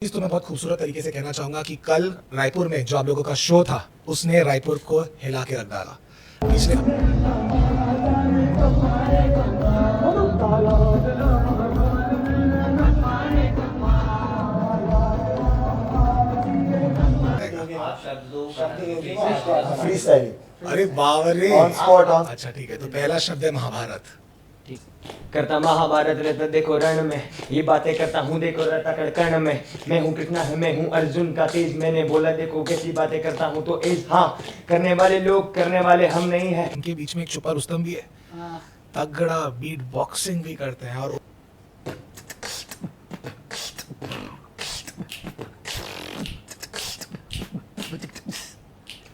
चीज तो मैं बहुत खूबसूरत तरीके से कहना चाहूंगा कि कल रायपुर में जो आप लोगों का शो था उसने रायपुर को हिला के रख डाला। पिछले फ्री स्टाइलिंग अरे बावरे ऑन स्पॉट ऑन। अच्छा ठीक है, तो पहला शब्द है महाभारत। ठीक करता महाभारत रहता देखो रण में, ये बातें करता हूँ देखो रहता कण में। मैं हूँ कृष्णा है, मैं हूँ अर्जुन का तेज, मैंने बोला देखो कैसी बातें करता हूँ तो एज। हाँ, करने वाले लोग करने वाले हम नहीं है। इनके बीच में एक छुपा रुस्तम भी है, तगड़ा बीट बॉक्सिंग भी करते हैं। और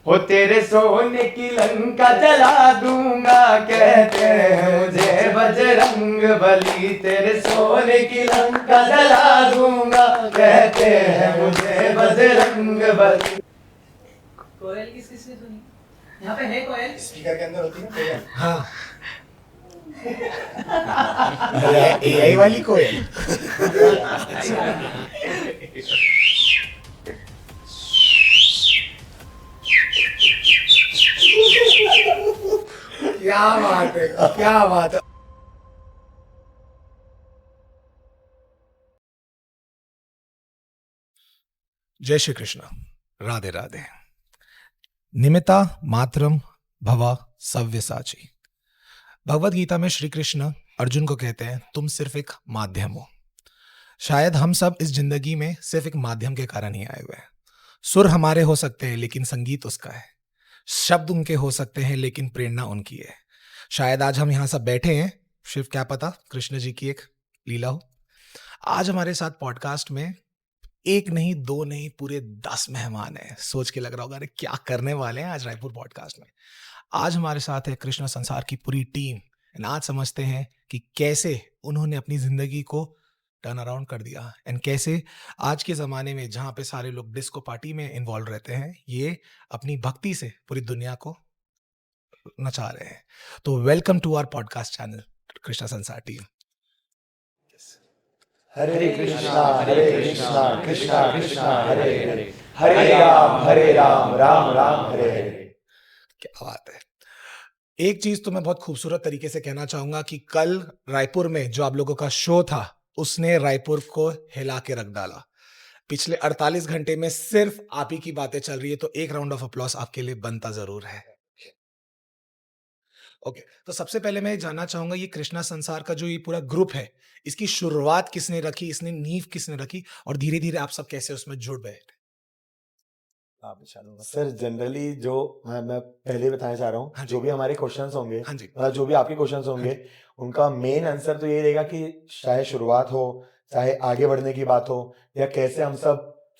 हो तेरे सोने की लंका जला दूंगा, कहते हैं मुझे बजरंग बली। तेरे सोने की लंका जला दूंगा, कहते हैं मुझे बजरंग बली। कोयल किसने सुनी? यहाँ पे है कोयल? स्पीकर के अंदर होती है कोयल। हाँ एआई वाली कोयल। क्या बात है, क्या बात है। जय श्री कृष्ण, राधे राधे। निमिता मात्रम भवा सव्यसाची। भगवत गीता में श्री कृष्ण अर्जुन को कहते हैं तुम सिर्फ एक माध्यम हो। शायद हम सब इस जिंदगी में सिर्फ एक माध्यम के कारण ही आए हुए हैं। सुर हमारे हो सकते हैं लेकिन संगीत उसका है, शब्द उनके हो सकते हैं लेकिन प्रेरणा उनकी है। शायद आज हम यहाँ सब बैठे हैं, सिर्फ क्या पता कृष्ण जी की एक लीला हो। आज हमारे साथ पॉडकास्ट में एक नहीं दो नहीं पूरे 10 मेहमान हैं। सोच के लग रहा होगा अरे क्या करने वाले हैं आज रायपुर पॉडकास्ट में। आज हमारे साथ है कृष्णा संसार की पूरी टीम। एंड आज समझते हैं कि कैसे उन्होंने अपनी जिंदगी को टर्न अराउंड कर दिया एंड कैसे आज के ज़माने में जहाँ पे सारे लोग डिस्को पार्टी में इन्वॉल्व रहते हैं, ये अपनी भक्ति से पूरी दुनिया को नचा रहे हैं। तो welcome to our podcast channel Krishna Sansar team. Hare Krishna Krishna Krishna Hare Hare, Hare Ram Ram Ram Hare Hare. क्या बात है। एक चीज तो मैं बहुत खूबसूरत तरीके से कहना चाहूंगा कि कल रायपुर में जो आप लोगों का शो था उसने रायपुर को हिला के रख डाला। पिछले 48 घंटे में सिर्फ आप ही की बातें चल रही है, तो एक राउंड ऑफ अप्लॉस आपके लिए बनता जरूर है। ओके, तो सबसे पहले मैं जानना चाहूंगा ये कृष्णा संसार का जो ये पूरा ग्रुप है, इसकी शुरुआत किसने रखी, इसने नींव किसने रखी और धीरे धीरे आप सब कैसे उसमें जुड़ गए? सर जनरली जो मैं पहले बताना चाह रहा हूँ, हाँ जी। जो भी हमारे क्वेश्चंस होंगे, हाँ जी। मतलब जो भी आपके क्वेश्चंस होंगे, उनका मेन आंसर तो ये रहेगा कि चाहे शुरुआत हो, चाहे आगे बढ़ने की बात हो, या कैसे हम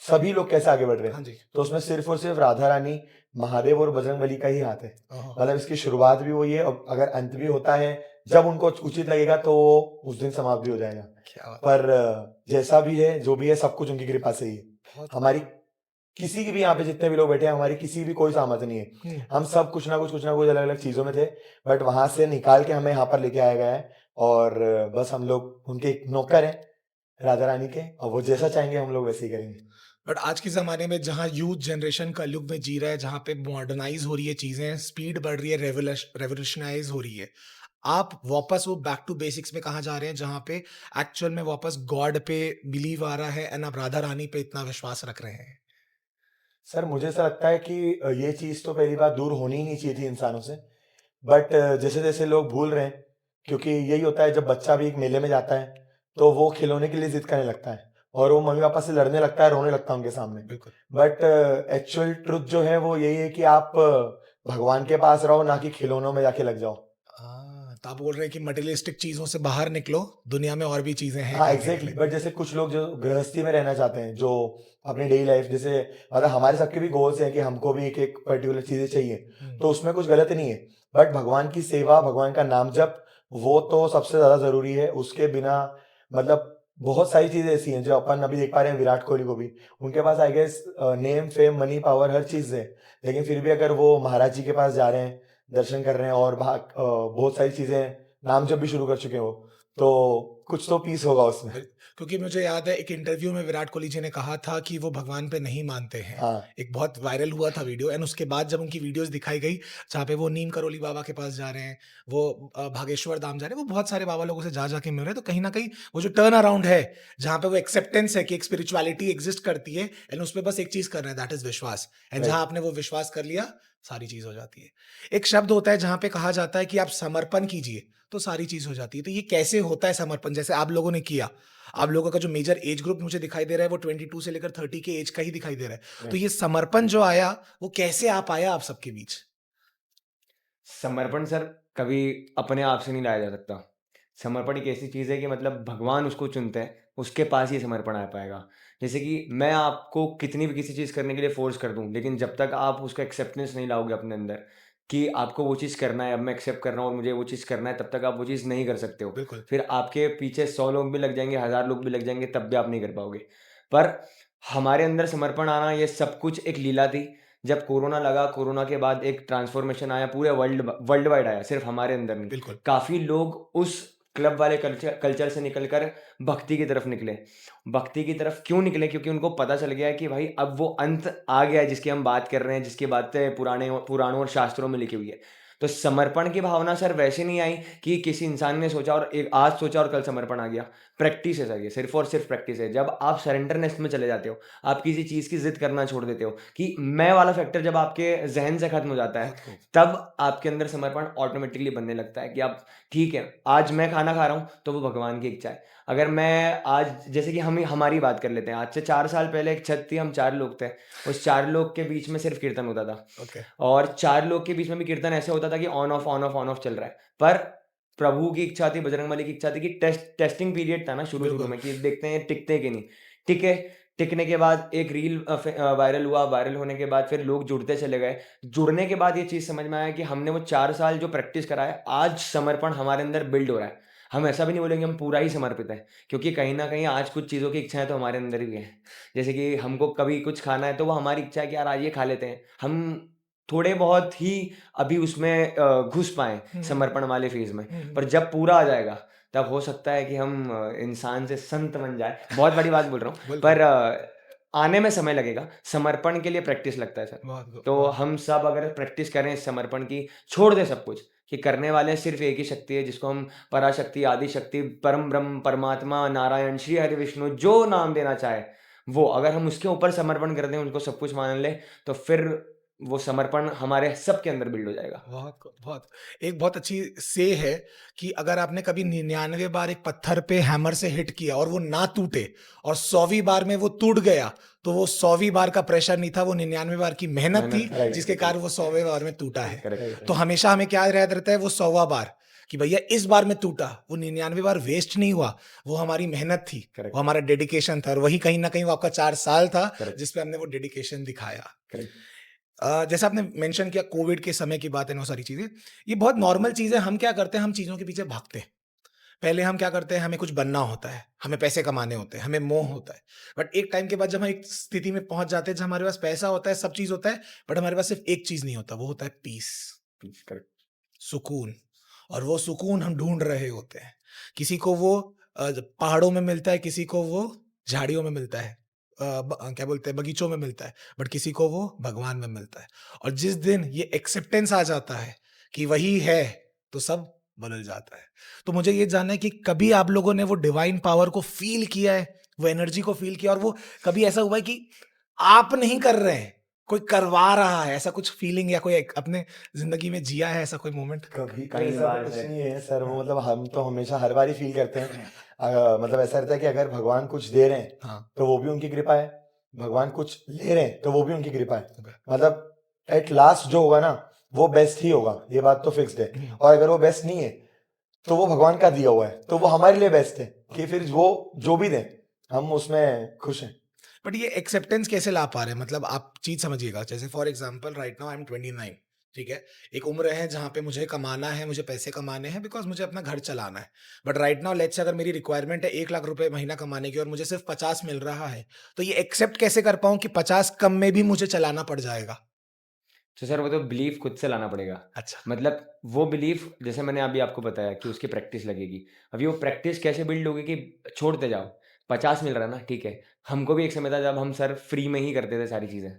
सभी लोग कैसे आगे बढ़ रहे हाँ हैं, जी। तो उसमें सिर्फ और सिर्फ राधा रानी, महादेव और बजरंगबली का ही हाथ है। ओहो। मतलब इसकी शुरुआत भी वही है और अगर अंत भी होता है जब उनको उचित लगेगा तो वो उस दिन समाप्त भी हो जाएगा। क्या बात पर जैसा भी है, जो भी है, सब कुछ उनकी कृपा से ही है। बहुत हमारी किसी की भी यहाँ पे जितने भी लोग बैठे हैं, हमारी किसी भी कोई सामर्थ्य नहीं है। हम सब कुछ ना कुछ अलग अलग चीजों में थे, बट वहां से निकाल के हमें यहाँ पर लेके आया गया है और बस हम लोग उनके एक नौकर हैं राधा रानी के, और वो जैसा चाहेंगे हम लोग वैसे ही करेंगे। बट आज के ज़माने में जहाँ यूथ जनरेशन का युग में जी रहा है, जहाँ पे मॉडर्नाइज हो रही है चीज़ें, स्पीड बढ़ रही है, रेवोल्यूशनाइज हो रही है, आप वापस वो बैक टू बेसिक्स में कहाँ जा रहे हैं जहाँ पे एक्चुअल में वापस गॉड पे बिलीव आ रहा है एंड आप राधा रानी पे इतना विश्वास रख रहे हैं? सर मुझे ऐसा लगता है कि ये चीज तो पहली बात दूर होनी ही नहीं चाहिए थी इंसानों से, बट जैसे जैसे लोग भूल रहे हैं, क्योंकि यही होता है जब बच्चा भी एक मेले में जाता है तो वो खिलौने के लिए जिद करने लगता है और वो मम्मी पापा से लड़ने लगता है, रोने लगता है उनके सामने। बिल्कुल। बट एक्चुअल ट्रुथ जो है वो यही है कि आप भगवान के पास रहो, ना कि खिलौनों में जाके लग जाओ। तो आप बोल रहे हैं कि मटेरियलिस्टिक चीज़ों से बाहर निकलो, दुनिया में और भी चीज़ें हैं हाँ करने एग्जैक्टली। के लिए। बट जैसे कुछ लोग जो गृहस्थी में रहना चाहते हैं, जो अपनी डेली लाइफ, जैसे मतलब हमारे सबके भी गोल्स हैं कि हमको भी एक एक पर्टिकुलर चीजें चाहिए, तो उसमें कुछ गलत नहीं है। बट भगवान की सेवा, भगवान का नाम जप, वो तो सबसे ज्यादा जरूरी है। उसके बिना मतलब बहुत सारी चीजें ऐसी हैं जो अपन अभी देख पा रहे हैं, विराट कोहली को भी, उनके पास I guess name fame money power हर चीज है, लेकिन फिर भी अगर वो महाराज जी के पास जा रहे हैं, दर्शन कर रहे हैं और बहुत सारी चीजें, नाम जप भी शुरू कर चुके हो, तो कुछ तो पीस होगा उसमें। क्योंकि मुझे याद है एक इंटरव्यू में विराट कोहली जी ने कहा था कि वो भगवान पे नहीं मानते हैं। हाँ एक बहुत वायरल हुआ था वीडियो, एंड उसके बाद जब उनकी वीडियोस दिखाई गई जहाँ पे वो नीम करोली बाबा के पास जा रहे हैं, वो भागेश्वर धाम जा रहे हैं, वो बहुत सारे बाबा लोगों से जा जाके मिल रहे हैं, तो कहीं ना कहीं वो जो टर्न अराउंड है जहाँ पे वो एक्सेप्टेंस है कि एक स्पिरिचुअलिटी एग्जिस्ट करती है, एंड उस पर बस एक चीज करना है, दैट इज विश्वास, एंड राइट जहाँ आपने वो विश्वास कर लिया सारी चीज हो जाती है। एक शब्द होता है जहाँ पे कहा जाता है कि आप समर्पण कीजिए तो सारी चीज हो जाती है। तो ये कैसे होता है समर्पण, जैसे आप लोगों ने किया, आप लोगों का जो मेजर एज ग्रुप मुझे दिखाई दे रहा है वो 22 से लेकर 30 के एज का ही दिखाई दे रहा है, तो राइट ये समर्पण जो आया वो कैसे आ पाया आप सबके बीच? समर्पण सर कभी अपने आप से नहीं लाया जा सकता। समर्पण एक ऐसी चीज़ है कि मतलब भगवान उसको चुनते हैं, उसके पास ही समर्पण आ पाएगा। जैसे कि मैं आपको कितनी भी किसी चीज़ करने के लिए फ़ोर्स कर दूँ, लेकिन जब तक आप उसका एक्सेप्टेंस नहीं लाओगे अपने अंदर कि आपको वो चीज़ करना है, अब मैं एक्सेप्ट कर रहा हूँ और मुझे वो चीज़ करना है, तब तक आप वो चीज़ नहीं कर सकते हो। बिल्कुल। फिर आपके पीछे 100 लोग भी लग जाएँगे, 1000 लोग भी लग जाएँगे, तब भी आप नहीं कर पाओगे। पर हमारे अंदर समर्पण आना, ये सब कुछ एक लीला थी। जब कोरोना लगा, कोरोना के बाद एक ट्रांसफ़ॉर्मेशन आया, पूरे वर्ल्ड वाइड आया, सिर्फ़ हमारे अंदर नहीं। बिल्कुल। काफ़ी लोग उस क्लब वाले कल्चर कल्चर से निकल कर भक्ति की तरफ निकले। भक्ति की तरफ क्यों निकले? क्योंकि उनको पता चल गया है कि भाई अब वो अंत आ गया है जिसकी हम बात कर रहे हैं, जिसकी बातें पुराणों और शास्त्रों में लिखी हुई है। तो समर्पण की भावना सर वैसे नहीं आई कि किसी इंसान ने सोचा और एक आज सोचा और कल समर्पण आ गया। प्रैक्टिस है सर, ये सिर्फ़ और सिर्फ़ प्रैक्टिस है। जब आप सरेंडरनेस में चले जाते हो, आप किसी चीज़ की ज़िद करना छोड़ देते हो कि मैं वाला फैक्टर जब आपके ज़हन से खत्म हो जाता है, बहुत खूब। तब आपके अंदर समर्पण ऑटोमेटिकली बनने लगता है कि आप ठीक है, आज मैं खाना खा रहा हूँ, तो वो भगवान की इच्छा है। अगर मैं आज जैसे कि हम हमारी बात कर लेते हैं, आज से 4 साल पहले एक छत थी, हम 4 लोग थे। उस 4 लोग के बीच में सिर्फ़ कीर्तन होता था ओके। और 4 लोग के बीच में भी कीर्तन ऐसे होता था कि on off, on off, on off चल रहा है। पर प्रभु की इच्छा थी, बजरंगबली की इच्छा थी कि टेस्टिंग पीरियड था ना शुरू-शुरू बिल्कुल। में कि देखते हैं टिकते हैं कि नहीं। टिके, टिकने के बाद एक रील वायरल हुआ, वायरल होने के बाद फिर लोग जुड़ते चले गए। जुड़ने के बाद ये चीज़ समझ में आया कि हमने वो 4 साल जो प्रैक्टिस करा है, आज समर्पण हमारे अंदर बिल्ड हो रहा है। हम ऐसा भी नहीं बोलेंगे हम पूरा ही समर्पित हैं, क्योंकि कहीं न कहीं आज कुछ चीज़ों की इच्छाएँ तो हमारे अंदर भी हैं। जैसे कि हमको कभी कुछ खाना है, तो वो हमारी इच्छा है कि यार आज ये खा लेते हैं। हम थोड़े बहुत ही अभी उसमें घुस पाएँ समर्पण वाले फ़ेज़ में, पर जब पूरा आ जाएगा, तब हो सकता है कि हम इंसान से संत बन जाएँ। बहुत बड़ी बात बोल रहा हूँ, बिल्कुल। पर आने में समय लगेगा। समर्पण के लिए प्रैक्टिस लगता है सर। तो बहुत। हम सब अगर प्रैक्टिस करें इस समर्पण की, छोड़ दें सब कुछ, कि करने वाले सिर्फ़ एक ही शक्ति है जिसको हम पराशक्ति, आदिशक्ति, परम ब्रह्म, परमात्मा, नारायण, श्री हरि विष्णु जो नाम देना चाहे, वो अगर हम उसके ऊपर समर्पण कर दें, उनको सब कुछ मान लें, तो फिर वो समर्पण हमारे सबके अंदर बिल्ड हो जाएगा। बहुत एक बहुत अच्छी से है कि अगर आपने कभी 99 बार एक पत्थर पे हैमर से हिट किया और वो ना टूटे और 100वीं बार में वो टूट गया, तो वो 100वीं बार का प्रेशर नहीं था, वो 99 बार की मेहनत थी मेहनत, राइट जिसके कारण वो 100वें बार में टूटा है। करेक्ट, राइट तो हमेशा हमें क्या याद रहता है, वो 100वां बार कि भैया इस बार में टूटा, वो 99 बार वेस्ट नहीं हुआ, वो हमारी मेहनत थी, करेक्ट, वो हमारा डेडिकेशन था, और वही कहीं ना कहीं वो आपका 4 साल था करेक्ट, जिसपे हमने वो डेडिकेशन दिखाया। करेक्ट। जैसे आपने मेंशन किया कोविड के समय की बात है, वो सारी चीजें, ये बहुत नॉर्मल चीज है। हम क्या करते हैं, हम चीजों के पीछे भागते हैं। पहले हम क्या करते हैं, हमें कुछ बनना होता है, हमें पैसे कमाने होते हैं, हमें मोह होता है। बट एक टाइम के बाद जब हम एक स्थिति में पहुंच जाते हैं जब हमारे पास पैसा होता है, सब चीज होता है, बट हमारे पास सिर्फ एक चीज नहीं होता, वो होता है पीस, करेक्ट, सुकून। और वो सुकून हम ढूंढ रहे होते हैं। किसी को वो पहाड़ों में मिलता है, किसी को वो झाड़ियों में मिलता है, क्या बोलते हैं, बगीचों में मिलता है, बट किसी को वो भगवान में मिलता है। और जिस दिन ये एक्सेप्टेंस आ जाता है कि वही है, तो सब बदल जाता है। तो मुझे ये जानना है कि कभी आप लोगों ने वो डिवाइन पावर को फील किया है, वो एनर्जी को फील किया, और वो कभी ऐसा हुआ है कि आप नहीं कर रहे हैं, कोई करवा रहा है, ऐसा कुछ फीलिंग या कोई अपने जिंदगी में जिया है ऐसा कोई मोमेंट? कभी कई ऐसा बार कुछ से। नहीं है सर, वो मतलब हम तो हमेशा हर बार ही फील करते हैं। मतलब ऐसा रहता है कि अगर भगवान कुछ दे रहे हैं हाँ। तो वो भी उनकी कृपा है, भगवान कुछ ले रहे हैं तो वो भी उनकी कृपा है। Okay. मतलब एट लास्ट जो होगा ना वो बेस्ट ही होगा, ये बात तो फिक्स्ड है। और अगर वो बेस्ट नहीं है तो वो भगवान का दिया हुआ है, तो वो हमारे लिए बेस्ट है कि फिर वो जो भी दें हम उसमें खुश हैं। बट ये एक्सेप्टेंस कैसे ला पा रहे हैं? मतलब आप चीज समझिएगा, जैसे for example right now I am 29, ठीक है, एक उम्र है जहाँ पे मुझे कमाना है, मुझे पैसे कमाने हैं, बिकॉज मुझे अपना घर चलाना है। But right now let's say अगर मेरी रिक्वायरमेंट है 1 लाख रुपए महीना कमाने की और मुझे सिर्फ 50 मिल रहा है, तो ये एक्सेप्ट कैसे कर पाऊं कि 50 कम में भी मुझे चलाना पड़ जाएगा? तो सर वो तो बिलीफ खुद से लाना पड़ेगा। अच्छा। मतलब वो बिलीफ जैसे मैंने अभी आपको बताया कि उसकी प्रैक्टिस लगेगी। अभी वो प्रैक्टिस कैसे बिल्ड होगी कि छोड़ते जाओ। 50 मिल रहा है ना, ठीक है। हमको भी एक समय था जब हम सर फ्री में ही करते थे सारी चीज़ें।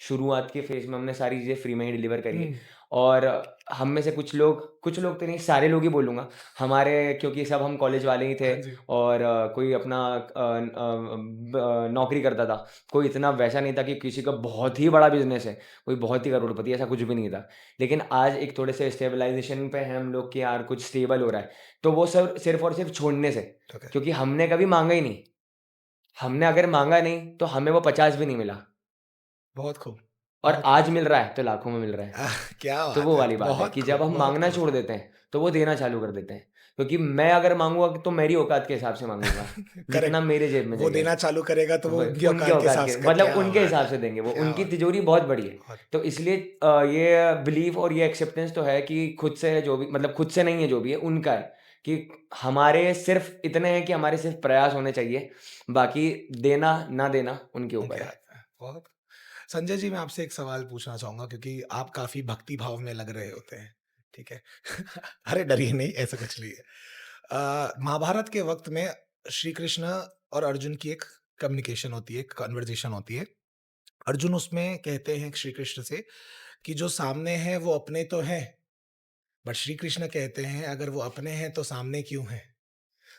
शुरुआत के फेज़ में हमने सारी चीज़ें फ्री में ही डिलीवर करी है। और हम में से कुछ लोग तो नहीं, सारे लोग ही बोलूँगा, हमारे, क्योंकि सब हम कॉलेज वाले ही थे। हाँ जी। और कोई अपना नौकरी करता था, कोई इतना वैसा नहीं था कि किसी का बहुत ही बड़ा बिजनेस है, कोई बहुत ही करोड़पति, ऐसा कुछ भी नहीं था। लेकिन आज एक थोड़े से स्टेबलाइजेशन पे हैं हम लोग कि यार कुछ स्टेबल हो रहा है, तो वो सब सिर्फ और सिर्फ छोड़ने से, ओके, क्योंकि हमने कभी मांगा ही नहीं। हमने अगर मांगा नहीं तो हमें वो 50 भी नहीं मिला, बहुत खूब, और बहुत आज मिल रहा है तो लाखों में मिल रहा है। क्या तो बात वो है! वाली बात है बहुत कि खूब, जब हम बहुत माँगना खूब। छोड़ देते हैं, तो वो देना चालू कर देते हैं। क्योंकि मैं अगर माँगूँगा तो मेरी औकात के हिसाब से माँगूँगा, जितना करेक्ट, मेरे जेब में वो जाएगा। देना चालू करेगा तो वो वो उनकी उनके औकात के औकात हिसाब के, से मतलब क्या उनके बात हिसाब है! से देंगे वो, क्या उनकी बात तिजोरी बहुत बड़ी है। बहुत तो इसलिए ये बिलीव और ये एक्सेप्टेंस तो है कि खुद से है जो भी, मतलब खुद से नहीं है जो भी है, उनका है कि हमारे सिर्फ़ इतने हैं कि हमारे सिर्फ़ प्रयास होने चाहिए, बाकी देना ना देना उनके उनके ऊपर है। हाथ में, बहुत संजय जी, मैं आपसे एक सवाल पूछना चाहूँगा क्योंकि आप काफ़ी भक्ति भाव में लग रहे होते हैं, ठीक है? अरे डरिए नहीं, ऐसा कुछ नहीं है। महाभारत के वक़्त में श्री कृष्ण और अर्जुन की एक कम्युनिकेशन होती है, एक कन्वर्सेशन होती है। अर्जुन उसमें कहते हैं श्री कृष्ण से कि जो सामने है वो अपने तो हैं, बट श्री कृष्ण कहते हैं अगर वो अपने हैं तो सामने क्यों हैं?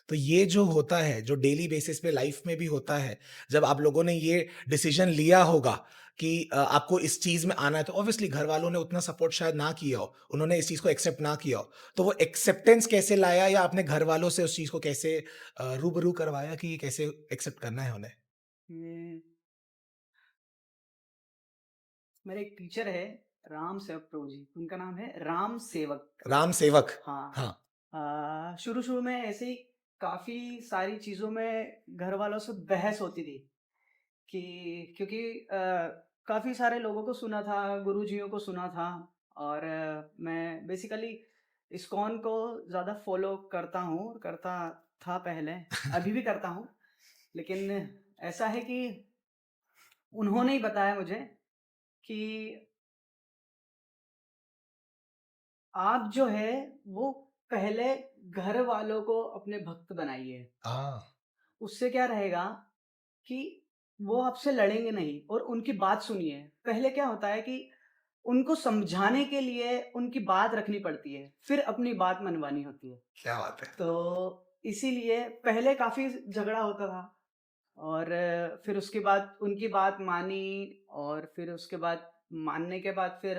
तो ये जो होता है, जो डेली बेसिस पे लाइफ में भी होता है, जब आप लोगों ने ये डिसीजन लिया होगा कि आपको इस चीज़ में आना है, तो ऑब्वियसली घर वालों ने उतना सपोर्ट शायद ना किया हो, उन्होंने इस चीज़ को एक्सेप्ट ना किया हो। तो वो एक्सेप्टेंस कैसे लाया या आपने घर वालों से उस चीज़ को कैसे रूबरू करवाया कि ये कैसे एक्सेप्ट करना है उन्हें? ये मेरे एक टीचर है, राम सेवक प्रभु जी, उनका नाम है राम सेवक। राम सेवक, हाँ। हाँ। शुरू-शुरू में ऐसे ही काफ़ी सारी चीज़ों में घर वालों से बहस होती थी कि क्योंकि काफ़ी सारे लोगों को सुना था, गुरुजियों को सुना था, और मैं बेसिकली इस्कॉन को ज़्यादा फ़ॉलो करता हूँ, करता था पहले, अभी भी करता हूँ। लेकिन ऐसा है कि उन्होंने ही बताया मुझे कि आप जो है वो पहले घर वालों को अपने भक्त बनाइए। हाँ, उससे क्या रहेगा कि वो आपसे लड़ेंगे नहीं और उनकी बात सुनिए। पहले क्या होता है कि उनको समझाने के लिए उनकी बात रखनी पड़ती है, फिर अपनी बात मनवानी होती है। क्या बात है! तो इसीलिए पहले काफ़ी झगड़ा होता था, और फिर उसके बाद उनकी बात मानी, और फिर उसके बाद मानने के बाद फिर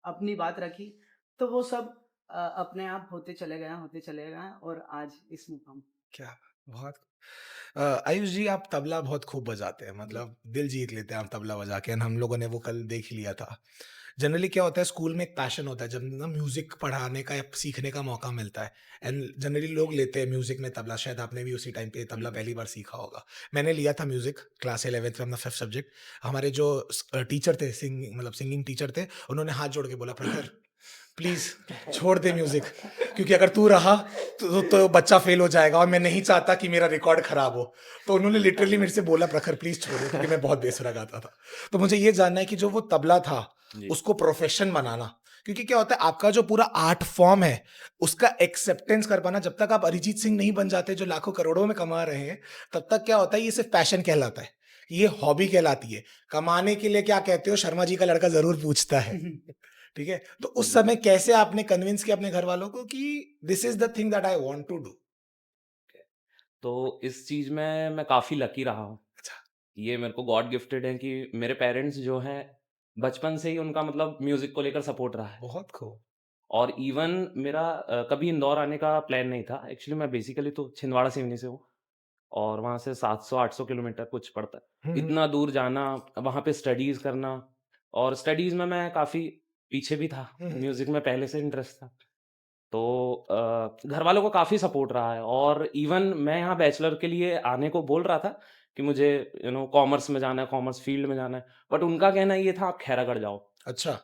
अपनी बात रखी। तो वो सब अपने आप होते चले गए और आज इस मुकाम पे। क्या बहुत आयुष जी, आप तबला बहुत खूब बजाते हैं, मतलब दिल जीत लेते हैं आप तबला बजा के, एंड हम लोगों ने वो कल देख ही लिया था। जनरली क्या होता है, स्कूल में एक पैशन होता है जब ना म्यूजिक पढ़ाने का या सीखने का मौका मिलता है, एंड जनरली लोग लेते हैं म्यूजिक में तबला। शायद आपने भी उसी टाइम पे तबला पहली बार सीखा होगा। मैंने लिया था म्यूजिक क्लास 11th में, अपना 5th सब्जेक्ट। हमारे जो टीचर थे, मतलब सिंगिंग टीचर थे, उन्होंने हाथ जोड़ के बोला, प्रखर प्लीज छोड़ दे म्यूजिक, क्योंकि अगर तू रहा तो बच्चा फेल हो जाएगा और मैं नहीं चाहता कि मेरा रिकॉर्ड खराब हो। तो उन्होंने लिटरली मेरे से बोला, प्रखर प्लीज छोड़ दे, क्योंकि मैं बहुत बेसुरा गाता था। तो मुझे ये जानना है कि जो वो तबला था, जी। उसको प्रोफेशन बनाना, क्योंकि क्या होता है, आपका जो पूरा आर्ट फॉर्म है उसका एक्सेप्टेंस कर पाना, जब तक आप अरिजीत सिंह नहीं बन जाते जो लाखों करोड़ों में कमा रहे हैं, तब तक क्या होता है, ये सिर्फ पैशन कहलाता है, ये हॉबी कहलाती है। कमाने के लिए क्या कहते हो, शर्मा जी का लड़का जरूर पूछता है। ठीक है, तो उस जी। समय कैसे आपने कन्विंस किया अपने घर वालों को कि this is the thing that I want to do? तो इस चीज़ में मैं काफ़ी लकी रहा हूँ। अच्छा, ये मेरे को गॉड गिफ्टेड है कि मेरे पेरेंट्स जो हैं, बचपन से ही उनका मतलब म्यूज़िक को लेकर सपोर्ट रहा है। बहुत खूब। और इवन मेरा कभी इंदौर आने का प्लान नहीं था। एक्चुअली मैं बेसिकली तो छिंदवाड़ा सिवनी से हूँ और वहाँ से 700-800 किलोमीटर कुछ पड़ता है। हम्म, इतना दूर जाना, वहाँ पे स्टडीज़ करना, और स्टडीज़ में मैं काफ़ी पीछे भी था। हम्म, म्यूज़िक में पहले से इंटरेस्ट था। तो घर वालों को काफ़ी सपोर्ट रहा है, और इवन मैं यहाँ बैचलर के लिए आने को बोल रहा था कि मुझे कॉमर्स में जाना है, कॉमर्स फील्ड में जाना है। बट उनका कहना ये था, आप खैरागढ़ जाओ, अच्छा,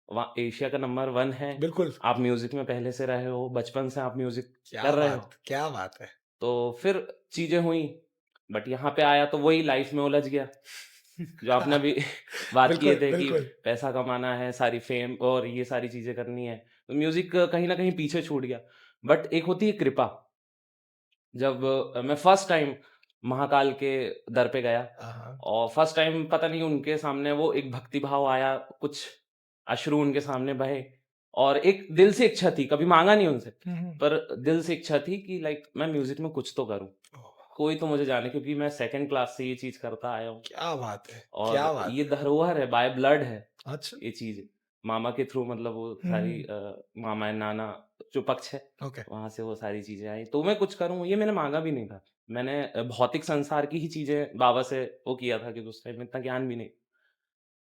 वहाँ एशिया का नंबर 1 है। बिल्कुल। आप म्यूज़िक में पहले से रहे हो, बचपन से आप म्यूज़िक क्या कर रहे हो। बात, क्या बात है! तो फिर चीज़ें हुई, बट यहाँ पे आया तो वही लाइफ़ में उलझ गया। जो आपने अभी बात किए बिल्कुल, थे कि बिल्कुल। पैसा कमाना है, सारी फ़ेम और ये सारी चीज़ें करनी है, तो म्यूज़िक कहीं न कहीं पीछे छूट गया। बट एक होती है कृपा। जब मैं फर्स्ट टाइम महाकाल के दर पे गया हाँ। और फर्स्ट टाइम पता नहीं उनके सामने वो एक भक्ति भाव आया, कुछ अश्रु उनके सामने बहे और एक दिल से इच्छा थी, कभी माँगा नहीं उनसे, पर दिल से इच्छा थी कि लाइक मैं म्यूज़िक में कुछ तो करूँ। कोई तो मुझे जाने क्योंकि मैं सेकंड क्लास से ये चीज़ करता आया हूँ क्या बात है! और क्या बात ये धरोहर है, बाय ब्लड है अच्छा। ये चीज़। मामा के थ्रू मतलब वो सारी मामा नाना जो पक्ष है, ओके। वहाँ से वो सारी चीज़ें आई। तो मैं कुछ करूँ, ये मैंने माँगा भी नहीं था। मैंने भौतिक संसार की ही चीज़ें बाबा से वो किया था क्योंकि उस टाइम में इतना ज्ञान भी नहीं।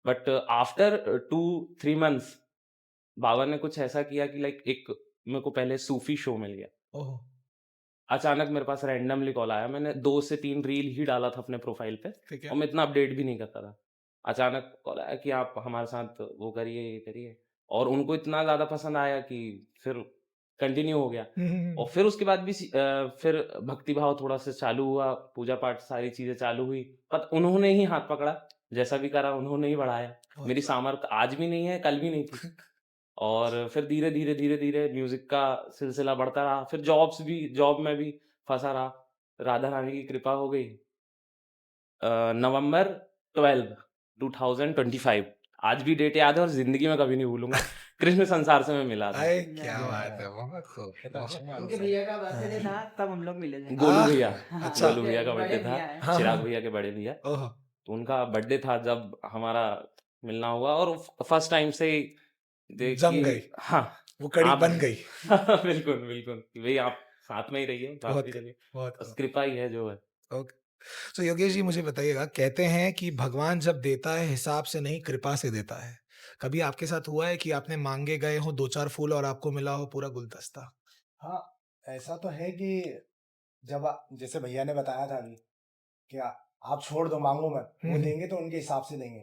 बट आफ्टर 2-3 मंथ्स बाबा ने कुछ ऐसा किया कि लाइक एक मेरे को पहले सूफ़ी शो मिल गया। ओह! अचानक मेरे पास रैंडमली कॉल आया। मैंने 2 से 3 रील ही डाला था अपने प्रोफ़ाइल पे ठीक है। और मैं इतना अपडेट भी नहीं करता था। अचानक कॉल आया कि आप हमारे साथ वो करिए, ये करिए और उनको इतना ज़्यादा पसंद आया कि फिर कंटिन्यू हो गया। और फिर उसके बाद भी फिर भक्ति भाव थोड़ा-सा चालू हुआ, पूजा-पाठ सारी चीज़ें चालू हुई। बट उन्होंने ही हाथ पकड़ा, जैसा भी करा उन्होंने ही बढ़ाया। मेरी सामर्थ्य आज भी नहीं है, कल भी नहीं थी। और फिर धीरे-धीरे, धीरे-धीरे म्यूज़िक का सिलसिला बढ़ता रहा। फिर जॉब में भी फँसा रहा। राधा रानी की कृपा हो गई। नवंबर 12, 2025 आज भी डेट याद है और ज़िंदगी में कभी नहीं भूलूँगा। कृष्ण संसार से मैं मिला था। अरे क्या बात है! बहुत खूब, बहुत उनके खूब। भैया का बर्थडे था तब हम लोग मिले थे। गोलू आह! भैया, अच्छा। गोलू भैया का बड़े बर्थडे था, भैया हैं। हाँ, चिराग हाँ। भैया के बड़े भैया। ओह! तो उनका बर्थडे था जब हमारा मिलना हुआ और फर्स्ट टाइम से ही जम गई। देखिए हाँ, वो कड़ी आप बन गई। बिल्कुल, बिल्कुल कि भई आप साथ में ही रहिए, बहुत बाकी खूब, चलिए। बहुत बस खूब। कृपा ही है जो है। ओके। तो योगेश जी मुझे बताइएगा, कहते हैं कि भगवान जब देता है हिसाब से नहीं कृपा से देता है। कभी आपके साथ हुआ है कि आपने माँगे गए हो 2-4 फूल और आपको मिला हो पूरा गुलदस्ता? हाँ, ऐसा तो है कि जब जैसे भैया ने बताया था अभी कि आप छोड़ दो, माँगो मत, वो हुँ, देंगे तो उनके हिसाब से देंगे।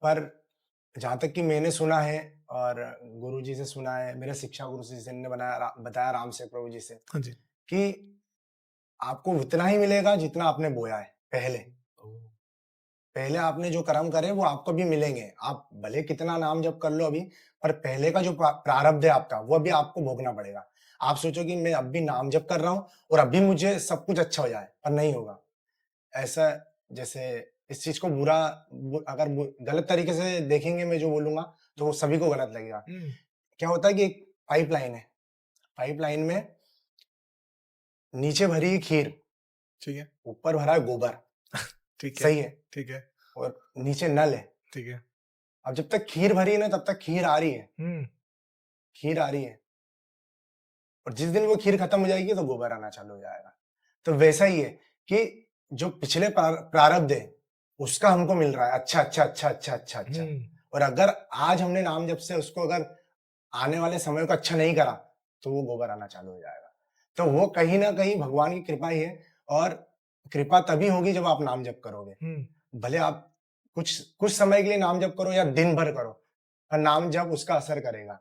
पर जहाँ तक कि मैंने सुना है और गुरुजी से सुना है, मेरे शिक्षा गुरु से जिनने बताया राम से प्रभु जी से हाँ जी। कि आपको उतना ही मिलेगा जितना आपने बोया है पहले। पहले आपने जो कर्म करे वो आपको भी मिलेंगे। आप भले कितना नाम जप कर लो अभी, पर पहले का जो प्रारब्ध है आपका, वो अभी आपको भोगना पड़ेगा। आप सोचो कि मैं अभी नाम जप कर रहा हूँ और अभी मुझे सब कुछ अच्छा हो जाए, पर नहीं होगा। ऐसा जैसे इस चीज़ को अगर गलत तरीके से देखेंगे मैं जो बोलूँगा, तो वो सभी को गलत लगेगा। हुँ, क्या होता है कि एक पाइपलाइन है, पाइपलाइन में नीचे भरी है खीर, ठीक है, ऊपर भरा है गोबर, ठीक है, सही है? ठीक है, और नीचे नल है। ठीक है। अब जब तक खीर भरी है ना, तब तक खीर आ रही है, हुँ, खीर आ रही है। और जिस दिन वो खीर खत्म हो जाएगी तो गोबर आना चालू हो जाएगा। तो वैसा ही है कि जो पिछले प्रारब्ध है, उसका हमको मिल रहा है अच्छा, अच्छा, अच्छा, अच्छा, अच्छा, अच्छा। हुँ, और अगर आज हमने नाम जप से उसको अगर आने वाले समय को अच्छा नहीं करा, तो वो गोबर आना चालू हो जाएगा। तो वो कहीं न कहीं भगवान की कृपा ही है और कृपा तभी होगी जब आप नाम जप करोगे। हुँ, भले आप कुछ कुछ समय के लिए नाम जप करो या दिन भर करो, पर नाम जप उसका असर करेगा।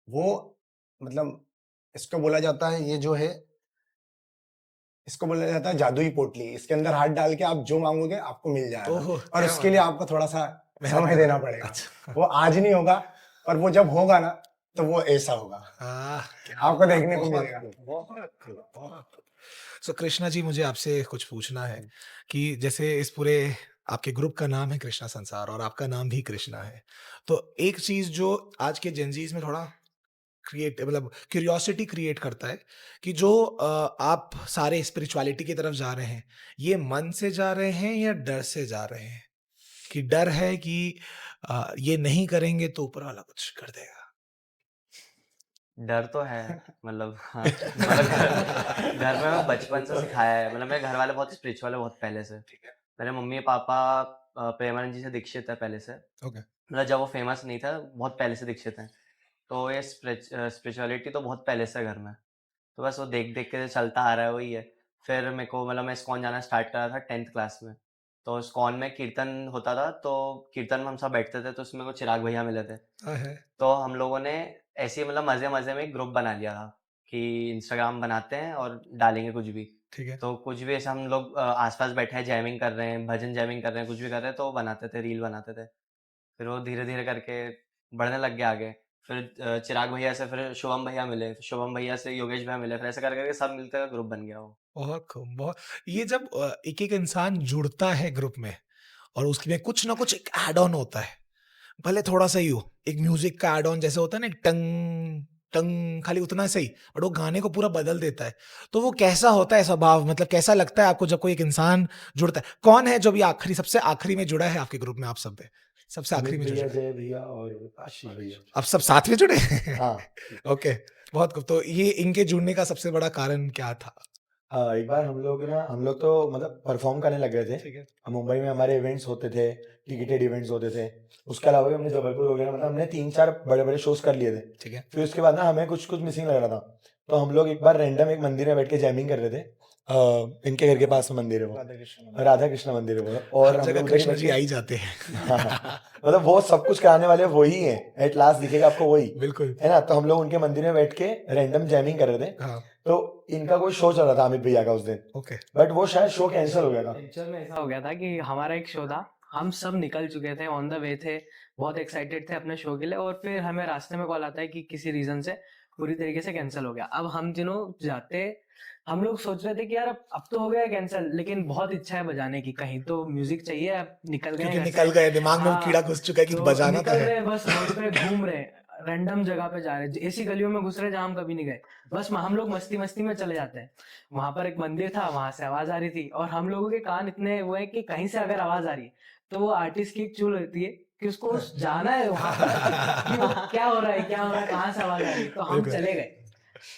वो मतलब इसको बोला जाता है ये जो है, इसको बोला जाता है जादुई पोटली। इसके अंदर हाथ डाल के आप जो माँगोगे आपको मिल जाएगा ओहो! और क्या उसके बात लिए है। आपको थोड़ा-सा मेहनत समय करना देना पड़ेगा। अच्छा। वो आज नहीं होगा, पर वो जब होगा ना, तो वो ऐसा होगा। क्या आपको बात! देखने को बहुत मिलेगा। खूब, बहुत खूब, बहुत खूब। सो कृष्णा जी मुझे आपसे कुछ पूछना है कि जैसे इस पूरे आपके ग्रुप का नाम है कृष्णा संसार और आपका नाम भी कृष्णा है। तो एक चीज़ जो आज के जेनज़ीज़ में थोड़ा मतलब क्यूरियोसिटी क्रिएट करता है कि जो आप सारे स्पिरिचुअलिटी की तरफ जा रहे हैं, ये मन से जा रहे हैं या डर से जा रहे हैं? कि डर है कि ये नहीं करेंगे तो ऊपर वाला कुछ कर देगा? डर तो है मतलब हाँ मतलब घर में मैं बचपन से सिखाया है मतलब मेरे घर वाले बहुत स्पिरिचुअल है बहुत पहले से मेरे मम्मी पापा प्रेमानंद जी से दीक्षित है पहले से ओके। मतलब जब वो फेमस नहीं था बहुत पहले से दीक्षित हैं तो ये स्पिरिचुअलिटी तो बहुत पहले से है घर में तो बस वो देख देख के जो चलता आ रहा है वही है फिर मेरे को मतलब मैं इस्कॉन जाना स्टार्ट करा था 10th क्लास में तो इस्कॉन में कीर्तन होता था तो कीर्तन में हम सब बैठते थे तो उसमें को चिराग भैया मिले थे है। तो हम लोगों ने ऐसे ही मतलब मज़े-मज़े में एक ग्रुप बना लिया था कि इंस्टाग्राम बनाते हैं और डालेंगे कुछ भी। ठीक है। तो कुछ भी ऐसे हम लोग आस-पास बैठे हैं, जैमिंग कर रहे हैं, भजन जैमिंग कर रहे हैं, कुछ भी कर रहे हैं, तो वो बनाते थे, रील बनाते थे। फिर वो धीरे-धीरे करके बढ़ने लग गया आगे। फिर चिराग भैया से फिर शुभम भैया मिले, फिर शुभम भैया से योगेश भैया मिले, फिर ऐसे कर करके सब मिलकर ग्रुप बन गया वो। बहुत खूब, बहुत। ये जब एक एक इंसान जुड़ता है ग्रुप में और उसमें कुछ ना कुछ एक एड ऑन होता है, भले थोड़ा सा ही हो, एक म्यूजिक का एड ऑन जैसे होता है ना, एक टंग टंग, खाली उतना सही, और वो गाने को पूरा बदल देता है। तो वो कैसा होता है स्वभाव, मतलब कैसा लगता है आपको जब कोई एक इंसान जुड़ता है? कौन है जो भी आखिरी, सबसे आखिरी में जुड़ा है आपके ग्रुप में? आप सब में सबसे आखिरी अमित में जो भैया, जुड़ा है? जय भैया और आशीष भैया। अब सब साथ में जुड़े हैं? हाँ। ओके, बहुत खूब। तो ये इनके जुड़ने का सबसे बड़ा कारण क्या था? हाँ, एक बार हम लोग तो मतलब परफॉर्म करने लग गए थे। ठीक है। मुंबई में हमारे इवेंट्स होते थे, टिकटेड इवेंट्स होते थे। उसके अलावा भी हमने जबलपुर वगैरह, मतलब हमने 3-4 बड़े-बड़े शोज कर लिए थे। ठीक है। फिर उसके बाद ना हमें कुछ मिसिंग लग रहा था, तो हम लोग एक बार रैंडम एक मंदिर में बैठ के जैमिंग कर रहे थे। इनके घर के पास में मंदिर है वो, राधा कृष्ण मंदिर है वो, और हर हम जगह लोग उधर ही कृष्ण बैठ जी के आ ही जाते हैं। हाँ, मतलब वो सब कुछ कराने वाले वही हैं, एट लास्ट दिखेगा आपको वही, बिल्कुल। है ना? तो हम लोग उनके मंदिर में बैठ के रैंडम जैमिंग कर रहे थे। हाँ, तो इनका कोई शो चल रहा था अमित भैया का उस दिन, ओके। बट वो शायद शो कैंसिल हो गया था। एक्चुअल में ऐसा हो गया था कि हमारा एक शो था, हम सब निकल चुके थे, ऑन द वे थे, बहुत एक्साइटेड थे अपने शो के लिए, और फिर हमें रास्ते में कॉल आता है कि किसी रीजन से पूरी तरीके से कैंसिल हो गया। अब हम तीनों जाते, हम लोग सोच रहे थे कि यार अब तो हो गया कैंसिल, लेकिन बहुत इच्छा है बजाने की, कहीं तो म्यूजिक चाहिए, अब निकल गए क्योंकि घर निकल से। गए, दिमाग में वो हाँ, कीड़ा घुस चुका है कि तो बजाना तो निकल है। रहे, बस रोड पे घूम रहे, रैंडम जगह पे जा रहे, ऐसी गलियों में घुस रहे जहाँ हम कभी नहीं गए, बस हम लोग मस्ती मस्ती में चले जाते हैं। वहां पर एक मंदिर था, वहां से आवाज आ रही थी, और हम लोगों के कान इतने वो है कि कहीं से अगर आवाज आ रही है तो वो आर्टिस्ट की एक चूल होती है कि उसको जाना है वहां पर कि वो क्या हो रहा है, क्या हो रहा है, कहाँ से आवाज आ रही है। तो हम बिल्कुल। चले गए,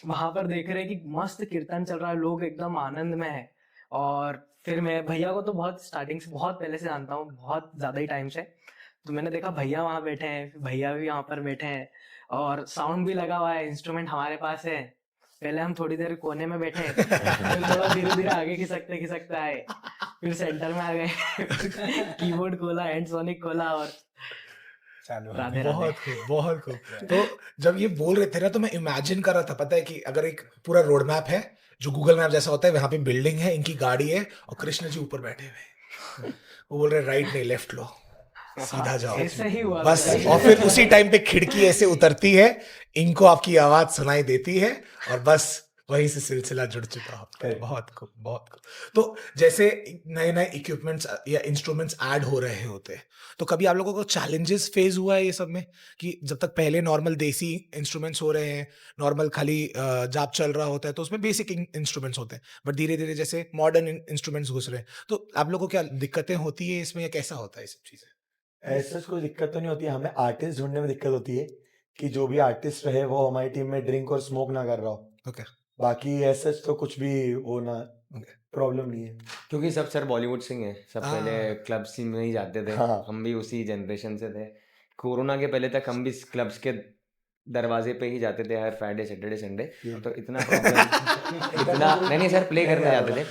वहां पर देख रहे हैं कि मस्त कीर्तन चल रहा है, लोग एकदम आनंद में है। और फिर मैं भैया को तो बहुत स्टार्टिंग से, बहुत पहले से जानता हूँ, बहुत ज्यादा ही टाइम से। तो मैंने देखा भैया वहां बैठे हैं, भैया भी वहां पर बैठे हैं, और साउंड भी लगा हुआ है, इंस्ट्रूमेंट हमारे पास है। पहले हम थोड़ी देर कोने में बैठे, फिर थोड़ा धीरे धीरे आगे खिसकते आए, फिर सेंटर में आ गए, कीबोर्ड खोला, हैंड सोनिक खोला, और चालू है। राधे राधे। बहुत खूब, बहुत खूब। तो जब ये बोल रहे थे ना, तो मैं इमेजिन कर रहा था, पता है कि अगर एक पूरा रोड मैप है जो गूगल मैप जैसा होता है, वहां पे बिल्डिंग है, इनकी गाड़ी है, और कृष्ण जी ऊपर बैठे हुए हैं। वो बोल रहे राइट नहीं लेफ्ट लो, सीधा जाओ, ऐसे ही हुआ बस। था। और फिर उसी टाइम पे खिड़की ऐसे उतरती है, इनको आपकी आवाज सुनाई देती है, और बस वहीं से सिलसिला जुड़ चुका होता है। Correct. बहुत खूब, बहुत खूब। तो जैसे नए नए इक्विपमेंट्स या इंस्ट्रूमेंट्स ऐड हो रहे होते हैं, तो कभी आप लोगों को चैलेंजेस फेस हुआ है ये सब में, कि जब तक पहले नॉर्मल देसी इंस्ट्रूमेंट्स हो रहे हैं, नॉर्मल खाली जाप चल रहा होता है, तो उसमें बेसिक इंस्ट्रूमेंट्स होते हैं, बट धीरे धीरे जैसे मॉडर्न इंस्ट्रूमेंट्स घुस रहे हैं, तो आप लोगों को क्या दिक्कतें होती है इसमें, या कैसा होता है ये सब चीजें? ऐसा कोई दिक्कत तो नहीं होती है, हमें आर्टिस्ट ढूंढने में दिक्कत होती है कि जो भी आर्टिस्ट रहे वो हमारी टीम में ड्रिंक और स्मोक ना कर रहा हो। ओके। बाकी ऐसा तो कुछ भी वो ना, प्रॉब्लम नहीं है। क्योंकि सब सर बॉलीवुड सिंह हैं, सब पहले हाँ। क्लब सीन में ही जाते थे। हाँ। हम भी उसी जनरेशन से थे। कोरोना के पहले तक हम भी क्लब्स के दरवाजे पे ही जाते थे हर फ्राइडे सैटरडे संडे। तो इतना प्रॉब्लम इतना नहीं सर, प्ले करने जाते थे,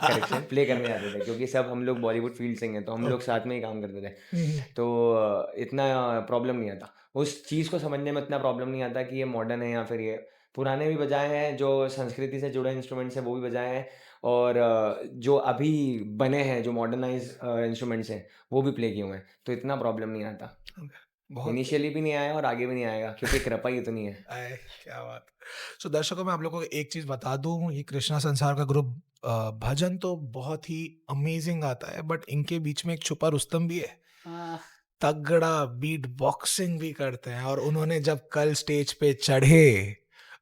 करेक्शन, प्ले करने जाते थे, क्योंकि सब हम लोग बॉलीवुड फील्ड सिंह हैं, तो हम लोग साथ में ही काम करते थे, तो इतना प्रॉब्लम नहीं आता। उस चीज़ को समझने में इतना प्रॉब्लम नहीं आता कि ये मॉडर्न है या फिर ये पुराने भी बजाए हैं, जो संस्कृति से जुड़े इंस्ट्रूमेंट्स हैं वो भी बजाए हैं, और जो अभी बने हैं जो मॉडर्नाइज इंस्ट्रूमेंट्स हैं वो भी प्ले किए हुए हैं, तो इतना प्रॉब्लम नहीं आता। बहुत इनिशियली भी नहीं आया और आगे भी नहीं आएगा, क्योंकि कृपा ही इतनी है। आए, क्या बात। सो दर्शकों, मैं आप लोगों को एक चीज बता दूं, ये कृष्णा संसार का ग्रुप भजन तो बहुत ही अमेजिंग आता है, बट इनके बीच में एक छुपा रुस्तम भी है, हाँ, तगड़ा बीट बॉक्सिंग भी करते हैं। और उन्होंने जब कल स्टेज पे चढ़े,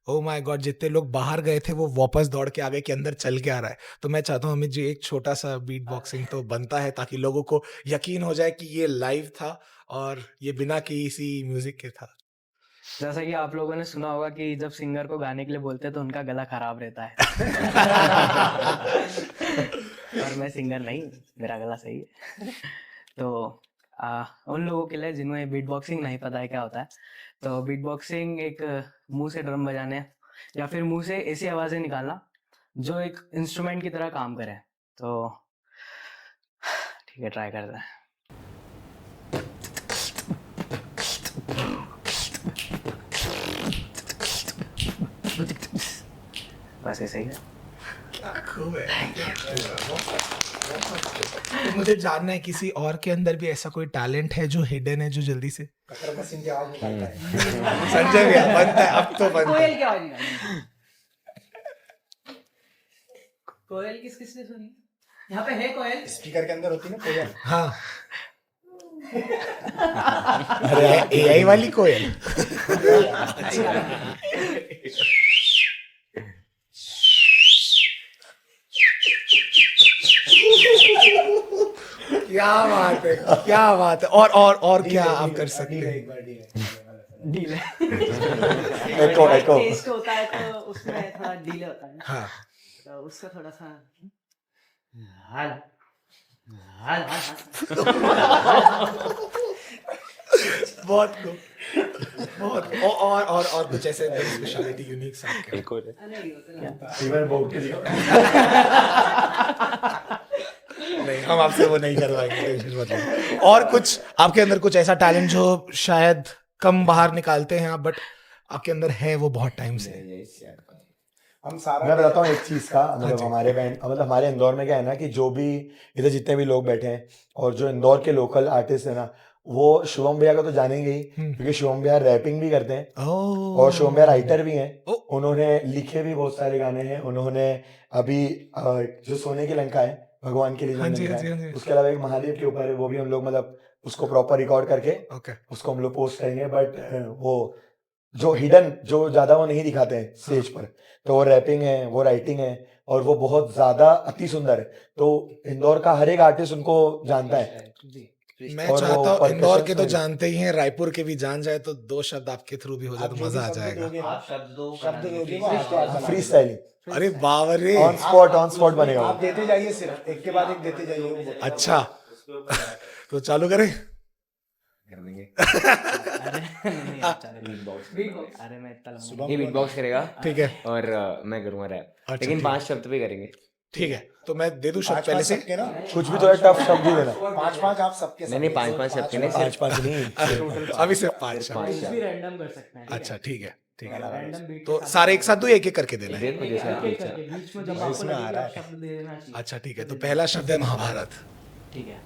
ओ माय गॉड, जितने लोग बाहर गए थे वो वापस दौड़ के आ गए कि अंदर चल के आ रहा है। तो मैं चाहता हूँ अमित जी, एक छोटा सा बीट बॉक्सिंग तो बनता है, ताकि लोगों को यकीन हो जाए कि ये लाइव था और ये बिना किसी म्यूजिक के था। जैसा कि आप लोगों ने सुना होगा कि जब सिंगर को गाने के लिए बोलते हैं तो उनका गला खराब रहता है। और मैं सिंगर नहीं, मेरा गला सही है। तो उन लोगों के लिए जिन्हें बीट बॉक्सिंग नहीं पता है क्या होता है, तो बीट बॉक्सिंग एक मुंह से ड्रम बजाने या फिर मुंह से ऐसी आवाजें निकालना जो एक इंस्ट्रूमेंट की तरह काम करे। तो ठीक है, ट्राई करते हैं। बस ऐसे ही है। क्या खूब है। तो मुझे जानना है, किसी और के अंदर भी ऐसा कोई टैलेंट है जो हिडन है, जो जल्दी से कटर मशीन की आवाज निकालता है। संजय भैया बनता है, अब तो बनता है। कोयल की आवाज निकाली। कोयल किसने सुनी? यहाँ पे है कोयल? स्पीकर के अंदर होती है ना कोयल। हाँ अरे एआई वाली कोयल। क्या बात है, क्या बात है। और क्या आप कर सकते हैं? एक बार डील है। एको टेस्ट होता है तो उसमें थोड़ा डिले होता है ना, हाँ तो उसका थोड़ा सा हाल हाल हाल बहुत खूब, बहुत और कुछ ऐसे स्पेशलिटी यूनिक सा आपके? एक और है। नहीं होता ना। इवन बोट के लिए नहीं, हम आपसे वो नहीं करवाएंगे, टेंशन मत लीजिए। और कुछ आपके अंदर कुछ ऐसा टैलेंट जो शायद कम बाहर निकालते हैं आप, बट आपके अंदर है वो बहुत टाइम से? हम सारा मैं बताता हूँ एक चीज का, हाँ मतलब जी। हमारे इंदौर में क्या है ना कि जो भी इधर जितने भी लोग बैठे हैं और जो इंदौर के लोकल आर्टिस्ट है ना, वो शिवम भैया को तो जानेंगे ही, क्योंकि शिवम भैया रैपिंग भी करते हैं और शिवम भैया राइटर भी हैं। उन्होंने लिखे भी बहुत सारे गाने हैं। उन्होंने अभी जो सोने की लंका है, भगवान के लिए जो हाँ जी, लिखा हाँ जी, है, हाँ जी। उसके अलावा एक महादेव के ऊपर है, वो भी हम लोग मतलब उसको प्रॉपर रिकॉर्ड करके ओके। उसको हम लोग पोस्ट करेंगे। बट वो जो हिडन जो ज्यादा वो नहीं दिखाते हैं स्टेज पर, तो वो रैपिंग है, वो राइटिंग है, और वो बहुत ज्यादा अति सुंदर है। तो इंदौर का हर एक आर्टिस्ट उनको जानता है। मैं और वो चाहता हूँ इंदौर के percussions तो में- जानते ही हैं, रायपुर के भी जान जाए तो दो शब्द आपके थ्रू भी हो जाए आप तो जो भी मजा आ शब्द जाएगा। दोगे ना, आप शब्द दो शब्द बनाइए, दोगे freestyle वो आपको आज बना फ्री देंगे। स्टाइलिंग अरे बावरे, ऑन स्पॉट बनेगा आप वो। देते जाइए, सिर्फ एक के बाद एक देते जाइए वो बहुत- अच्छा तो चालू करें? कर देंगे। अरे नहीं आप चले बीट बॉक्स अरे मैं इतना लंबा सुबह ये बीट बॉक्स करेगा ठीक है, और मैं करूँगा रैप, अच्छा, लेकिन ठीक 5 शब्द पे करेंगे। ठीक है। तो मैं दे दूं शब्द पाँच पहले पाँच से? सबके ना, कुछ भी थोड़ा टफ शब्द ही देना। 5-5 आप सबके नहीं, नहीं, सबके। 5-5 शब्द के नहीं, पाँच पाँच नहीं अभी सिर्फ 5 सिर्फ शब्द। पाँच कुछ भी रैंडम कर सकते हैं, ठीक है? अच्छा ठीक है, ठीक है। रैंडम बीट तो सारे एक साथ दो, एक एक करके देना है? देखो जैसे आप एक इच्छा। करके बीच में जब इसमें आपको आ लगे कि रहा आप है। शब्द दे देना चाहिए। अच्छा ठीक है, तो पहला शब्द है महाभारत। ठीक है।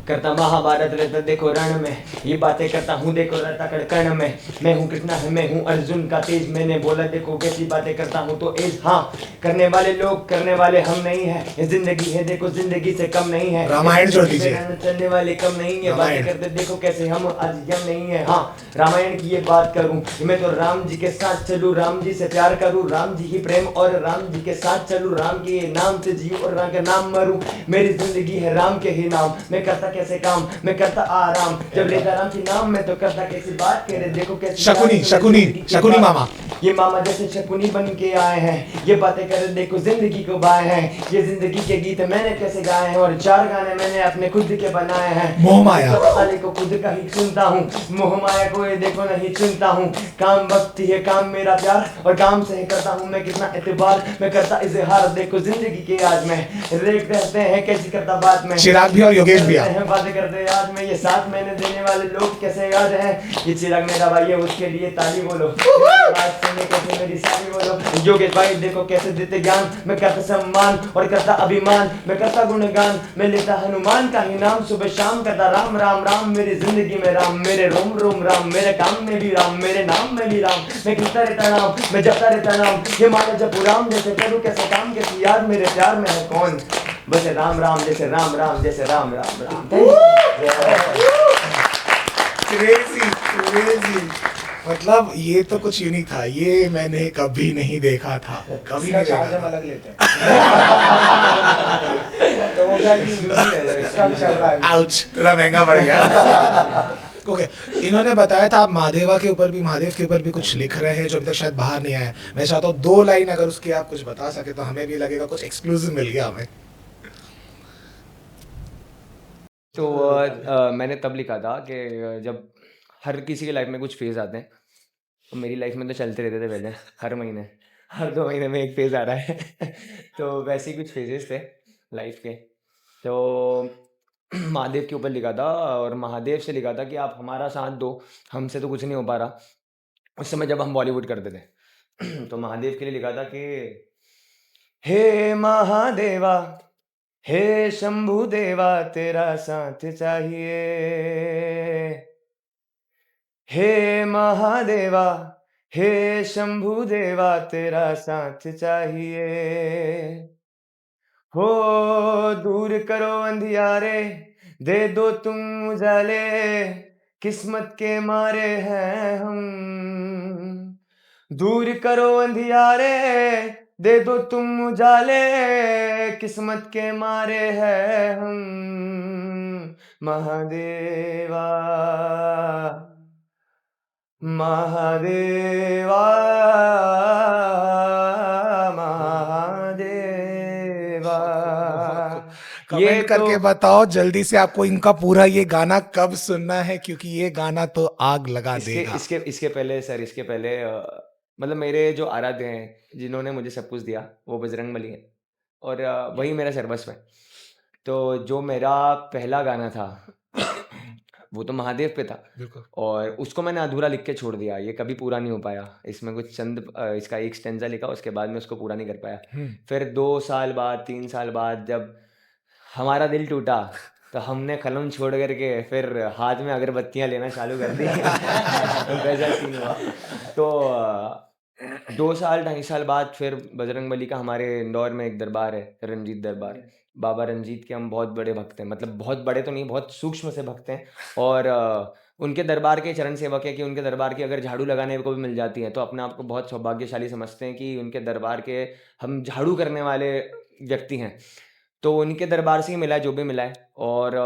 करता महाभारत रहता देखो रण में, ये बातें करता हूँ देखो रहता कण में। मैं हूँ कृष्णा है, मैं हूँ अर्जुन का तेज, मैंने बोला देखो कैसी बातें करता हूँ तो एज। हाँ, करने वाले लोग करने वाले हम नहीं है, ये जिंदगी है देखो जिंदगी से कम नहीं है। रामायण जोड़ दीजिए। चलने वाले कम नहीं है, बातें रामायण। करते देखो कैसे हम आज यम नहीं है। हाँ, रामायण की ये बात करूँ, मैं तो राम जी के साथ चलूँ, राम जी से प्यार करूँ, राम जी ही प्रेम और राम जी के साथ चलूँ, राम के नाम से जीऊँ और राम के नाम मरूँ। मेरी जिंदगी है राम के ही नाम, मैं करता कैसे काम, मैं करता आराम, जब लेता राम की नाम मैं तो करता कैसी बात करे देखो कैसी शकुनी, शकुनी, शकुनी मामा। ये मामा जैसे शकुनी बन के आए हैं, ये बातें करे देखो जिंदगी को बाए हैं। ये जिंदगी के गीत मैंने कैसे गाए हैं और 4 गाने मैंने अपने खुद के बनाए हैं। मोह माया। वाले को खुद का ही सुनता हूँ, मोह माया को ये देखो नहीं चुनता हूँ। काम भक्ति है, काम मेरा प्यार, और काम से ही करता हूँ मैं कितना एतबार, मैं करता इजहार देखो जिंदगी के आज में। रेख कहते हैं कैसी करता बात में, चिराग भी और योगेश भी करते हैं बातें करते आज में। ये साथ मैंने देने वाले लोग कैसे याद हैं, ये चिराग मेरा भाई है उसके लिए ताली बोलो, बात सुनने कैसे मेरी साली बोलो। योगेश भाई देखो कैसे देते ज्ञान, मैं करता सम्मान और करता अभिमान, मैं करता गुणगान, मैं लेता हनुमान का ही नाम, सुबह शाम करता राम राम राम। मेरी जिंदगी में राम, मेरे रोम रोम राम, मेरे काम में भी राम, मेरे नाम में भी राम। मैं गिनता रहता नाम, मैं जपता रहता नाम, ये माने जब राम जैसे करूँ कैसे काम कैसी याद मेरे प्यार में है कौन। बस राम राम जैसे राम राम जैसे राम राम राम। Crazy, crazy. मतलब ये तो कुछ यूनिक था, ये मैंने कभी नहीं देखा था, कभी इसका नहीं चार्ज देखा हम था। अलग लेते हैं। तो वो क्या कि इसका भी चल रहा है। आउच, थोड़ा महंगा पड़ गया। ओके, इन्होंने बताया था आप महादेवा के ऊपर भी, महादेव के ऊपर भी कुछ लिख रहे हैं जो अभी तक शायद बाहर नहीं आया है। मैं चाहता हूँ 2 लाइन अगर उसकी आप कुछ बता सके तो हमें भी लगेगा कुछ एक्सक्लूसिव मिल गया हमें। तो मैंने तब लिखा था कि जब हर किसी के लाइफ में कुछ फेज आते हैं, तो मेरी लाइफ में तो चलते रहते थे पहले, हर महीने, हर 2 महीने में एक फेज आ रहा है। तो वैसे ही कुछ फेजेस थे लाइफ के। तो महादेव के ऊपर लिखा था और महादेव से लिखा था कि आप हमारा साथ दो, हमसे तो कुछ नहीं हो पा रहा। उस समय जब हम बॉलीवुड करते थे तो महादेव के लिए लिखा था कि हे महादेवा, हे शंभु देवा, तेरा साथ चाहिए। हे महादेवा, हे शंभु देवा, तेरा साथ चाहिए। हो दूर करो अंधियारे, दे दो तुम उजाले, किस्मत के मारे हैं हम। दूर करो अंधियारे, दे दो तुम उजाले, किस्मत के मारे हैं हम। महादेवा, महादेवा, महादेवा। ये कमेंट करके तो बताओ जल्दी से आपको इनका पूरा ये गाना कब सुनना है, क्योंकि ये गाना तो आग लगा इसके देगा। इसके इसके पहले सर, इसके पहले मतलब मेरे जो आराध्य हैं जिन्होंने मुझे सब कुछ दिया वो बजरंगबली है, और वही मेरा सर्वस्व है। तो जो मेरा पहला गाना था वो तो महादेव पे था, बिल्कुल। और उसको मैंने अधूरा लिख के छोड़ दिया, ये कभी पूरा नहीं हो पाया। इसमें कुछ चंद इसका एक स्टेंजा लिखा, उसके बाद में उसको पूरा नहीं कर पाया। फिर 2 साल बाद 3 साल बाद जब हमारा दिल टूटा तो हमने कलम छोड़ करके फिर हाथ में अगरबत्तियां लेना चालू कर दी। वैसा सीन हुआ। तो 2 साल 2.5 साल बाद फिर बजरंगबली का हमारे इंदौर में एक दरबार है, रंजीत दरबार। बाबा रंजीत के हम बहुत बड़े भक्त हैं, मतलब बहुत बड़े तो नहीं, बहुत सूक्ष्म से भक्त हैं। और उनके दरबार के चरण सेवक है कि उनके दरबार की अगर झाड़ू लगाने को भी मिल जाती है तो अपने आप को बहुत सौभाग्यशाली समझते हैं कि उनके दरबार के हम झाड़ू करने वाले व्यक्ति हैं। तो उनके दरबार से ही मिला है जो भी मिला है, और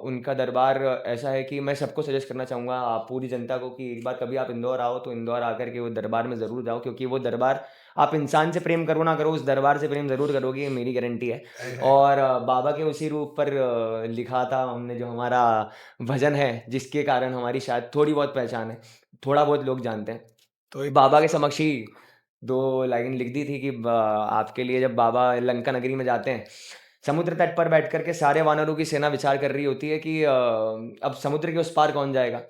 उनका दरबार ऐसा है कि मैं सबको सजेस्ट करना चाहूँगा, आप पूरी जनता को, कि एक बार कभी आप इंदौर आओ तो इंदौर आकर के वो दरबार में ज़रूर जाओ, क्योंकि वो दरबार, आप इंसान से प्रेम करो ना करो, उस दरबार से प्रेम ज़रूर करोगे, ये मेरी गारंटी है। और बाबा के उसी रूप पर लिखा था हमने जो हमारा भजन है, जिसके कारण हमारी शायद थोड़ी बहुत पहचान है, थोड़ा बहुत लोग जानते हैं। तो एक बाबा के समक्ष ही 2 लाइन लिख दी थी कि आपके लिए जब बाबा लंका नगरी में जाते हैं, समुद्र तट पर बैठ कर के सारे वानरों की सेना विचार कर रही होती है कि अब समुद्र के उस पार कौन जाएगा।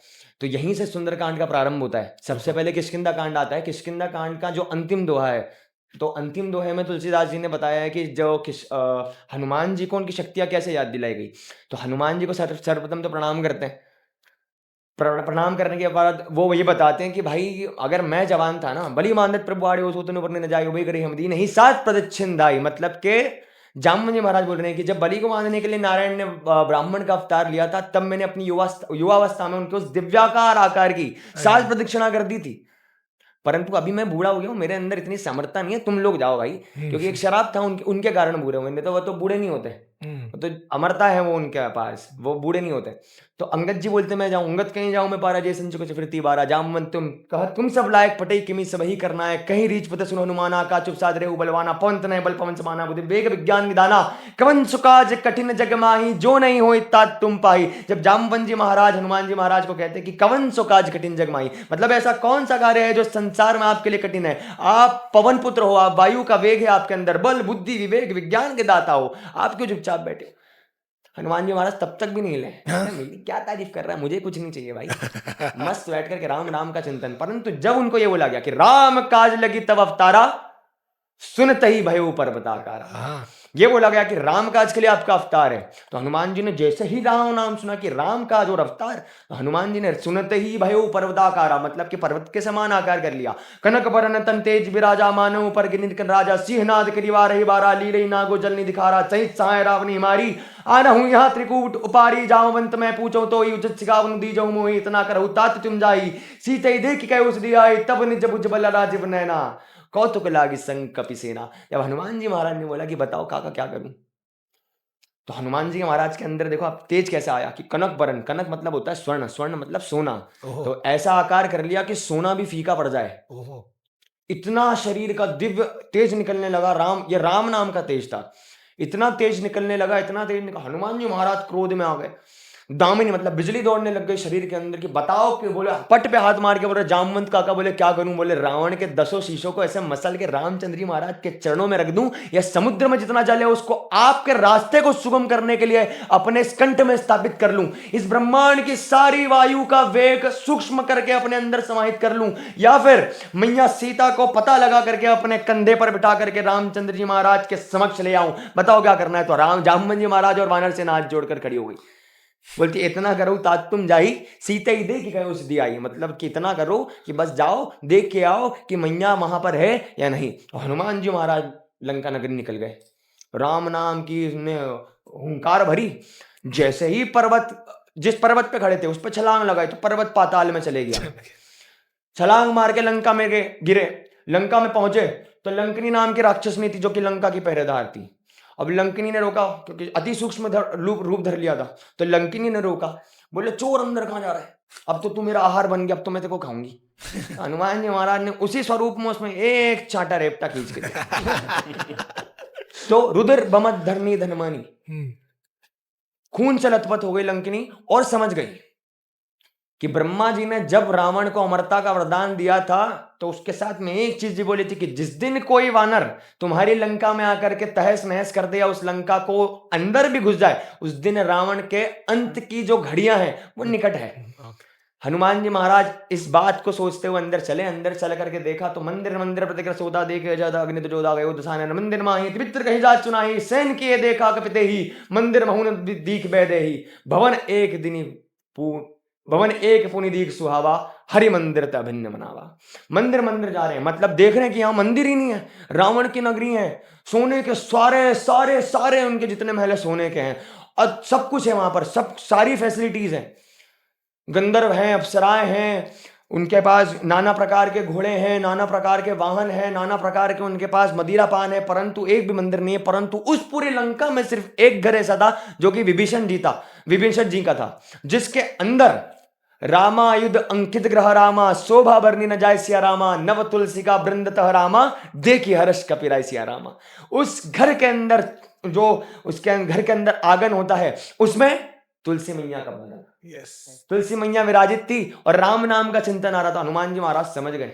तो यहीं से सुंदरकांड का प्रारंभ होता है। सबसे पहले किष्किंधा कांड आता है। किष्किंधा कांड का जो अंतिम दोहा है, तो अंतिम दोहे में तुलसीदास जी ने बताया है कि हनुमान जी को उनकी शक्तियाँ कैसे याद दिलाई गई। तो हनुमान जी को सर्वप्रथम तो प्रणाम करते हैं। प्रणाम करने के बाद वो ये बताते हैं कि भाई अगर मैं जवान था ना, बलि मानत प्रभु आड़े हो सोतनु पर न जाए उबे करे हमदी नहीं सात प्रदक्षिणाई, मतलब के जामवंत जी महाराज बोल रहे हैं कि जब बलि को मारने के लिए नारायण ने ब्राह्मण का अवतार लिया था, तब मैंने अपनी युवावस्था में उनके उस दिव्याकार आकार की 7 प्रदक्षिणा कर दी थी। परंतु अभी मैं बूढ़ा हो गया हूँ, मेरे अंदर इतनी सामर्थ्य नहीं है, तुम लोग जाओ भाई, क्योंकि एक शराब था उनके कारण बूढ़े हुए, नहीं तो वो तो बूढ़े नहीं होते, तो अमरता है वो उनके पास, वो बूढ़े नहीं होते। तो अंगद जी बोलते मैं जाऊं, अंगद कहीं जाऊं मैं पारा जैसन चुके फिरती बारा, जामवंत तुम कह तुम सब लायक पटई किमी सब ही करना है, कहीं रीच पत सुनो हनुमाना का चुप साध रहे बलवाना, पवंत नहीं बल पवन समाना, बुद्धि वेग विज्ञान निदाना, कवन सुकाज कठिन जग माही, जो नहीं हो इतना तुम पाई। जब जामवंत जी महाराज हनुमान जी महाराज को कहते हैं कि कवन सुकाज कठिन जग माही, मतलब ऐसा कौन सा कार्य है जो संसार में आपके लिए कठिन है। आप पवन पुत्र हो, आप वायु का वेग है आपके अंदर, बल बुद्धि विवेक विज्ञान के दाता हो, आप क्यों चुपचाप बैठे हो। हनुमान जी महाराज तब तक भी नहीं हिले, मेरी क्या तारीफ कर रहा है, मुझे कुछ नहीं चाहिए भाई, मस्त बैठ करके राम राम का चिंतन। परंतु जब उनको ये बोला गया कि राम काज लगी तब अवतारा, सुनते ही भयो पर्वताकारा, ये बोला गया कि राम काज के लिए आपका अवतार है, तो हनुमान जी ने जैसे ही राम नाम सुना कि राम काज और अवतार, तो हनुमान जी ने सुनते ही भयो पर्वताकारा, मतलब कि पर्वत के समान आकार कर लिया। कनक बरन तन तेज विराजा, मानव पर गिनित राजा, सिंहनाद करिवा रही बारा, लीलई नागो जलनी दिखारा, सहित सहाय रावणी मारी, आना हूं यहाँ त्रिकूट उपारी, जामवंत मैं पूछो तो ही उचित सिखावन दी जाऊं मोहि, इतना करहु तात तुम जाई, सीते देख के उस दिया तब निज बुझ बल राजीव नैना, कौतुक लागी संग कपि सेना। जब हनुमान जी महाराज ने बोला कि बताओ काका क्या करूं, तो हनुमान जी महाराज के अंदर देखो आप तेज कैसे आया कि कनक बरन, कनक मतलब होता है स्वर्ण, स्वर्ण मतलब सोना, तो ऐसा आकार कर लिया कि सोना भी फीका पड़ जाए, इतना शरीर का दिव्य तेज निकलने लगा। ये राम नाम का तेज था, इतना तेज निकलने लगा, इतना तेज निकला, हनुमान जी महाराज क्रोध में आ गए, दामिनी मतलब बिजली दौड़ने लग गई शरीर के अंदर की। बताओ कि बोले पट पे हाथ मार के बोले जामवंत काका बोले क्या करूं? बोले रावण के 10 शीशों को ऐसे मसल के रामचंद्र जी महाराज के चरणों में रख दूं, या समुद्र में जितना जल है उसको आपके रास्ते को सुगम करने के लिए अपने इस कंठ में स्थापित कर लूं, इस ब्रह्मांड की सारी वायु का वेग सूक्ष्म करके अपने अंदर समाहित कर लूं, या फिर मैया सीता को पता लगा करके अपने कंधे पर बिठा करके रामचंद्र जी महाराज के समक्ष ले आऊं? बताओ क्या करना है? तो राम जामवंत जी महाराज और वानर सेना हाथ जोड़कर खड़ी हो गई। बोलती इतना करो तात तुम जाही सीता ही देख गए उस दिया आई, मतलब कि इतना करो कि बस जाओ देख के आओ कि मैया वहां पर है या नहीं। और हनुमान जी महाराज लंका नगरी निकल गए, राम नाम की उसने हुंकार भरी। जैसे ही पर्वत, जिस पर्वत पे खड़े थे उस पर छलांग लगाई तो पर्वत पाताल में चले गया। छलांग मार के लंका में गिरे, लंका में पहुंचे तो लंकनी नाम की राक्षसनी थी जो कि लंका की पहरेदार थी। अब लंकिनी ने रोका क्योंकि अति सूक्ष्म रूप धर लिया था, तो लंकिनी ने रोका, बोले चोर अंदर कहाँ जा रहा है? अब तो तू मेरा आहार बन गया, अब तो मैं तेरे को खाऊंगी। हनुमान जी महाराज ने उसी स्वरूप में उसमें एक चांटा रेपटा खींच के दिया। तो रुद्र बमत धरनी धनमानी, खून से लथपथ हो गई लंकिनी और समझ गई कि ब्रह्मा जी ने जब रावण को अमरता का वरदान दिया था तो उसके साथ में एक चीज भी बोली थी कि जिस दिन कोई वानर तुम्हारी लंका में आकर के तहस नहस कर दे या उस लंका को अंदर भी घुस जाए, उस दिन रावण के अंत की जो घड़ियां हैं वो निकट है। हनुमान जी महाराज इस बात को सोचते हुए अंदर चले, अंदर चल करके देखा तो मंदिर मंदिर प्रतिकर सोदा देखे जादा अग्नि जोदा गयो दसानन मंदिर माही त्रिवित्र कही जात चुनाही सैन किए देखा कपिते ही मंदिर महुन दीख बैदे ही भवन एक दिनी भवन एक पुनि दीख सुहावा हरि मंदिर अभिन्न मनावा। मंदिर मंदिर जा रहे हैं, मतलब देख रहे हैं कि यहाँ मंदिर ही नहीं है, रावण की नगरी है, सोने के सारे सारे सारे उनके जितने महल सोने के हैं और सब कुछ है वहां पर, सब सारी फैसिलिटीज हैं, गंधर्व हैं, अप्सराएं हैं, उनके पास नाना प्रकार के घोड़े हैं, नाना प्रकार के वाहन हैं, नाना प्रकार के उनके पास मदिरा पान है, परंतु एक भी मंदिर नहीं है। परंतु उस पूरी लंका में सिर्फ एक घर ऐसा था जो कि विभीषण जी का था, जिसके अंदर रामायुध अंकित ग्रह रामा शोभा बरनी न जाय सिया रामा नव तुलसी का वृंदतः रामा देखी हर्ष कपिराय सिया रामा। उस घर के अंदर जो उसके घर के अंदर आंगन होता है उसमें तुलसी मैया का बना, तुलसी मैया विराजित थी और राम नाम का चिंतन आ रहा था। हनुमान जी महाराज समझ गए,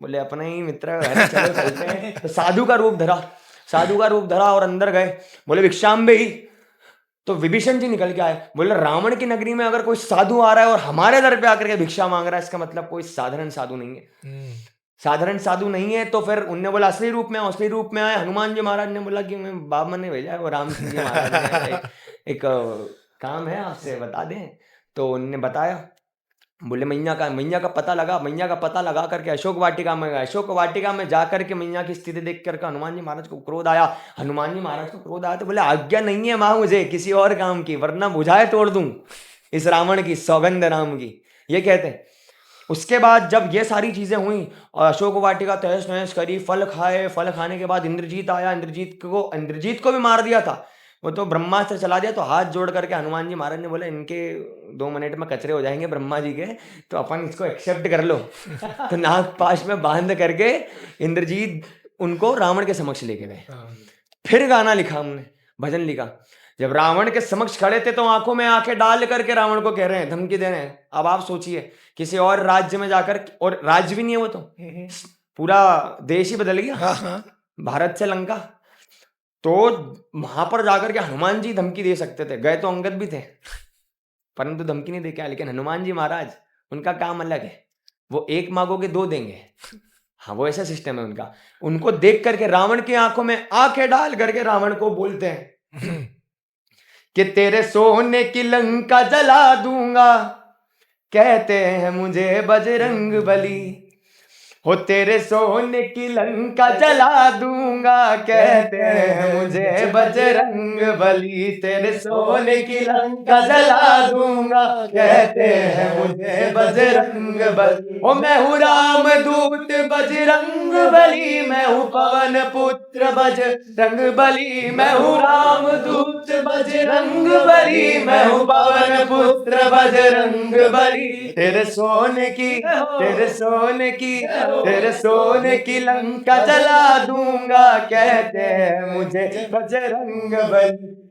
बोले अपना ही मित्र है, चलो चलते हैं। तो साधु का रूप धरा और अंदर गए, बोले भिक्षाम्बे ही। तो विभीषण जी निकल के आए, बोले रावण की नगरी में अगर कोई साधु आ रहा है और हमारे दर पे आकर के भिक्षा मांग रहा है, इसका मतलब कोई साधारण साधु नहीं है। साधारण साधु नहीं है। तो फिर उनने बोला असली रूप में आए। हनुमान जी महाराज ने बोला कि मैं बाबा ने भेजा है, वो राम सिंह जी महाराज ने एक काम है आपसे बता दें। तो उनने बताया, बोले मैया का पता लगा करके अशोक वाटिका में गए। अशोक वाटिका में जाकर के मैया की स्थिति देख करके हनुमान जी महाराज को क्रोध आया। तो बोले आज्ञा नहीं है माँ मुझे किसी और काम की, वरना बुझाए तोड़ दूं इस रावण की, सौगंध राम की, ये कहते हैं। उसके बाद जब ये सारी चीजें हुई और अशोक वाटिका तहस नहस करी, फल खाए, फल खाने के बाद इंद्रजीत आया, इंद्रजीत को भी मार दिया था, वो तो ब्रह्मास्त्र चला दिया। तो हाथ जोड़ करके हनुमान जी महाराज ने बोले इनके 2 मिनट में कचरे हो जाएंगे ब्रह्मा जी के, तो अपन इसको एक्सेप्ट कर लो। तो नाग पाश में बांध करके इंद्रजीत उनको रावण के समक्ष लेके गए। फिर गाना लिखा हमने, भजन लिखा। जब रावण के समक्ष खड़े थे तो आंखों में आंखें डाल करके रावण को कह रहे हैं, धमकी दे रहे हैं। अब आप सोचिए किसी और राज्य में जाकर, और राज्य भी नहीं है वो, तो पूरा देश ही बदल गया, भारत से लंका। तो वहां पर जाकर के हनुमान जी धमकी दे सकते थे, गए तो अंगद भी थे, परंतु धमकी नहीं दे के आए। लेकिन हनुमान जी महाराज उनका काम अलग है, वो 1 मांगोगे 2 देंगे। हाँ, वो ऐसा सिस्टम है उनका। उनको देख करके रावण की आंखों में आंखें डाल करके रावण को बोलते हैं कि तेरे सोने की लंका जला दूंगा, कहते हैं मुझे बजरंग बली। हो तेरे सोने की लंका जला दूंगा, कहते हैं मुझे बजरंग बली। तेरे सोने की लंका जला दूंगा, कहते हैं मुझे बजरंग बली। ओ मैं हूँ राम दूत बजरंग बली, मैं हूँ पवन पुत्र बजरंग बली। मैं हूँ राम दूत बजरंग बली, मैं हूँ पवन पुत्र बजरंग बली। तेरे सोने की लंका जला दूंगा, कहते हैं मुझे बजरंग बली।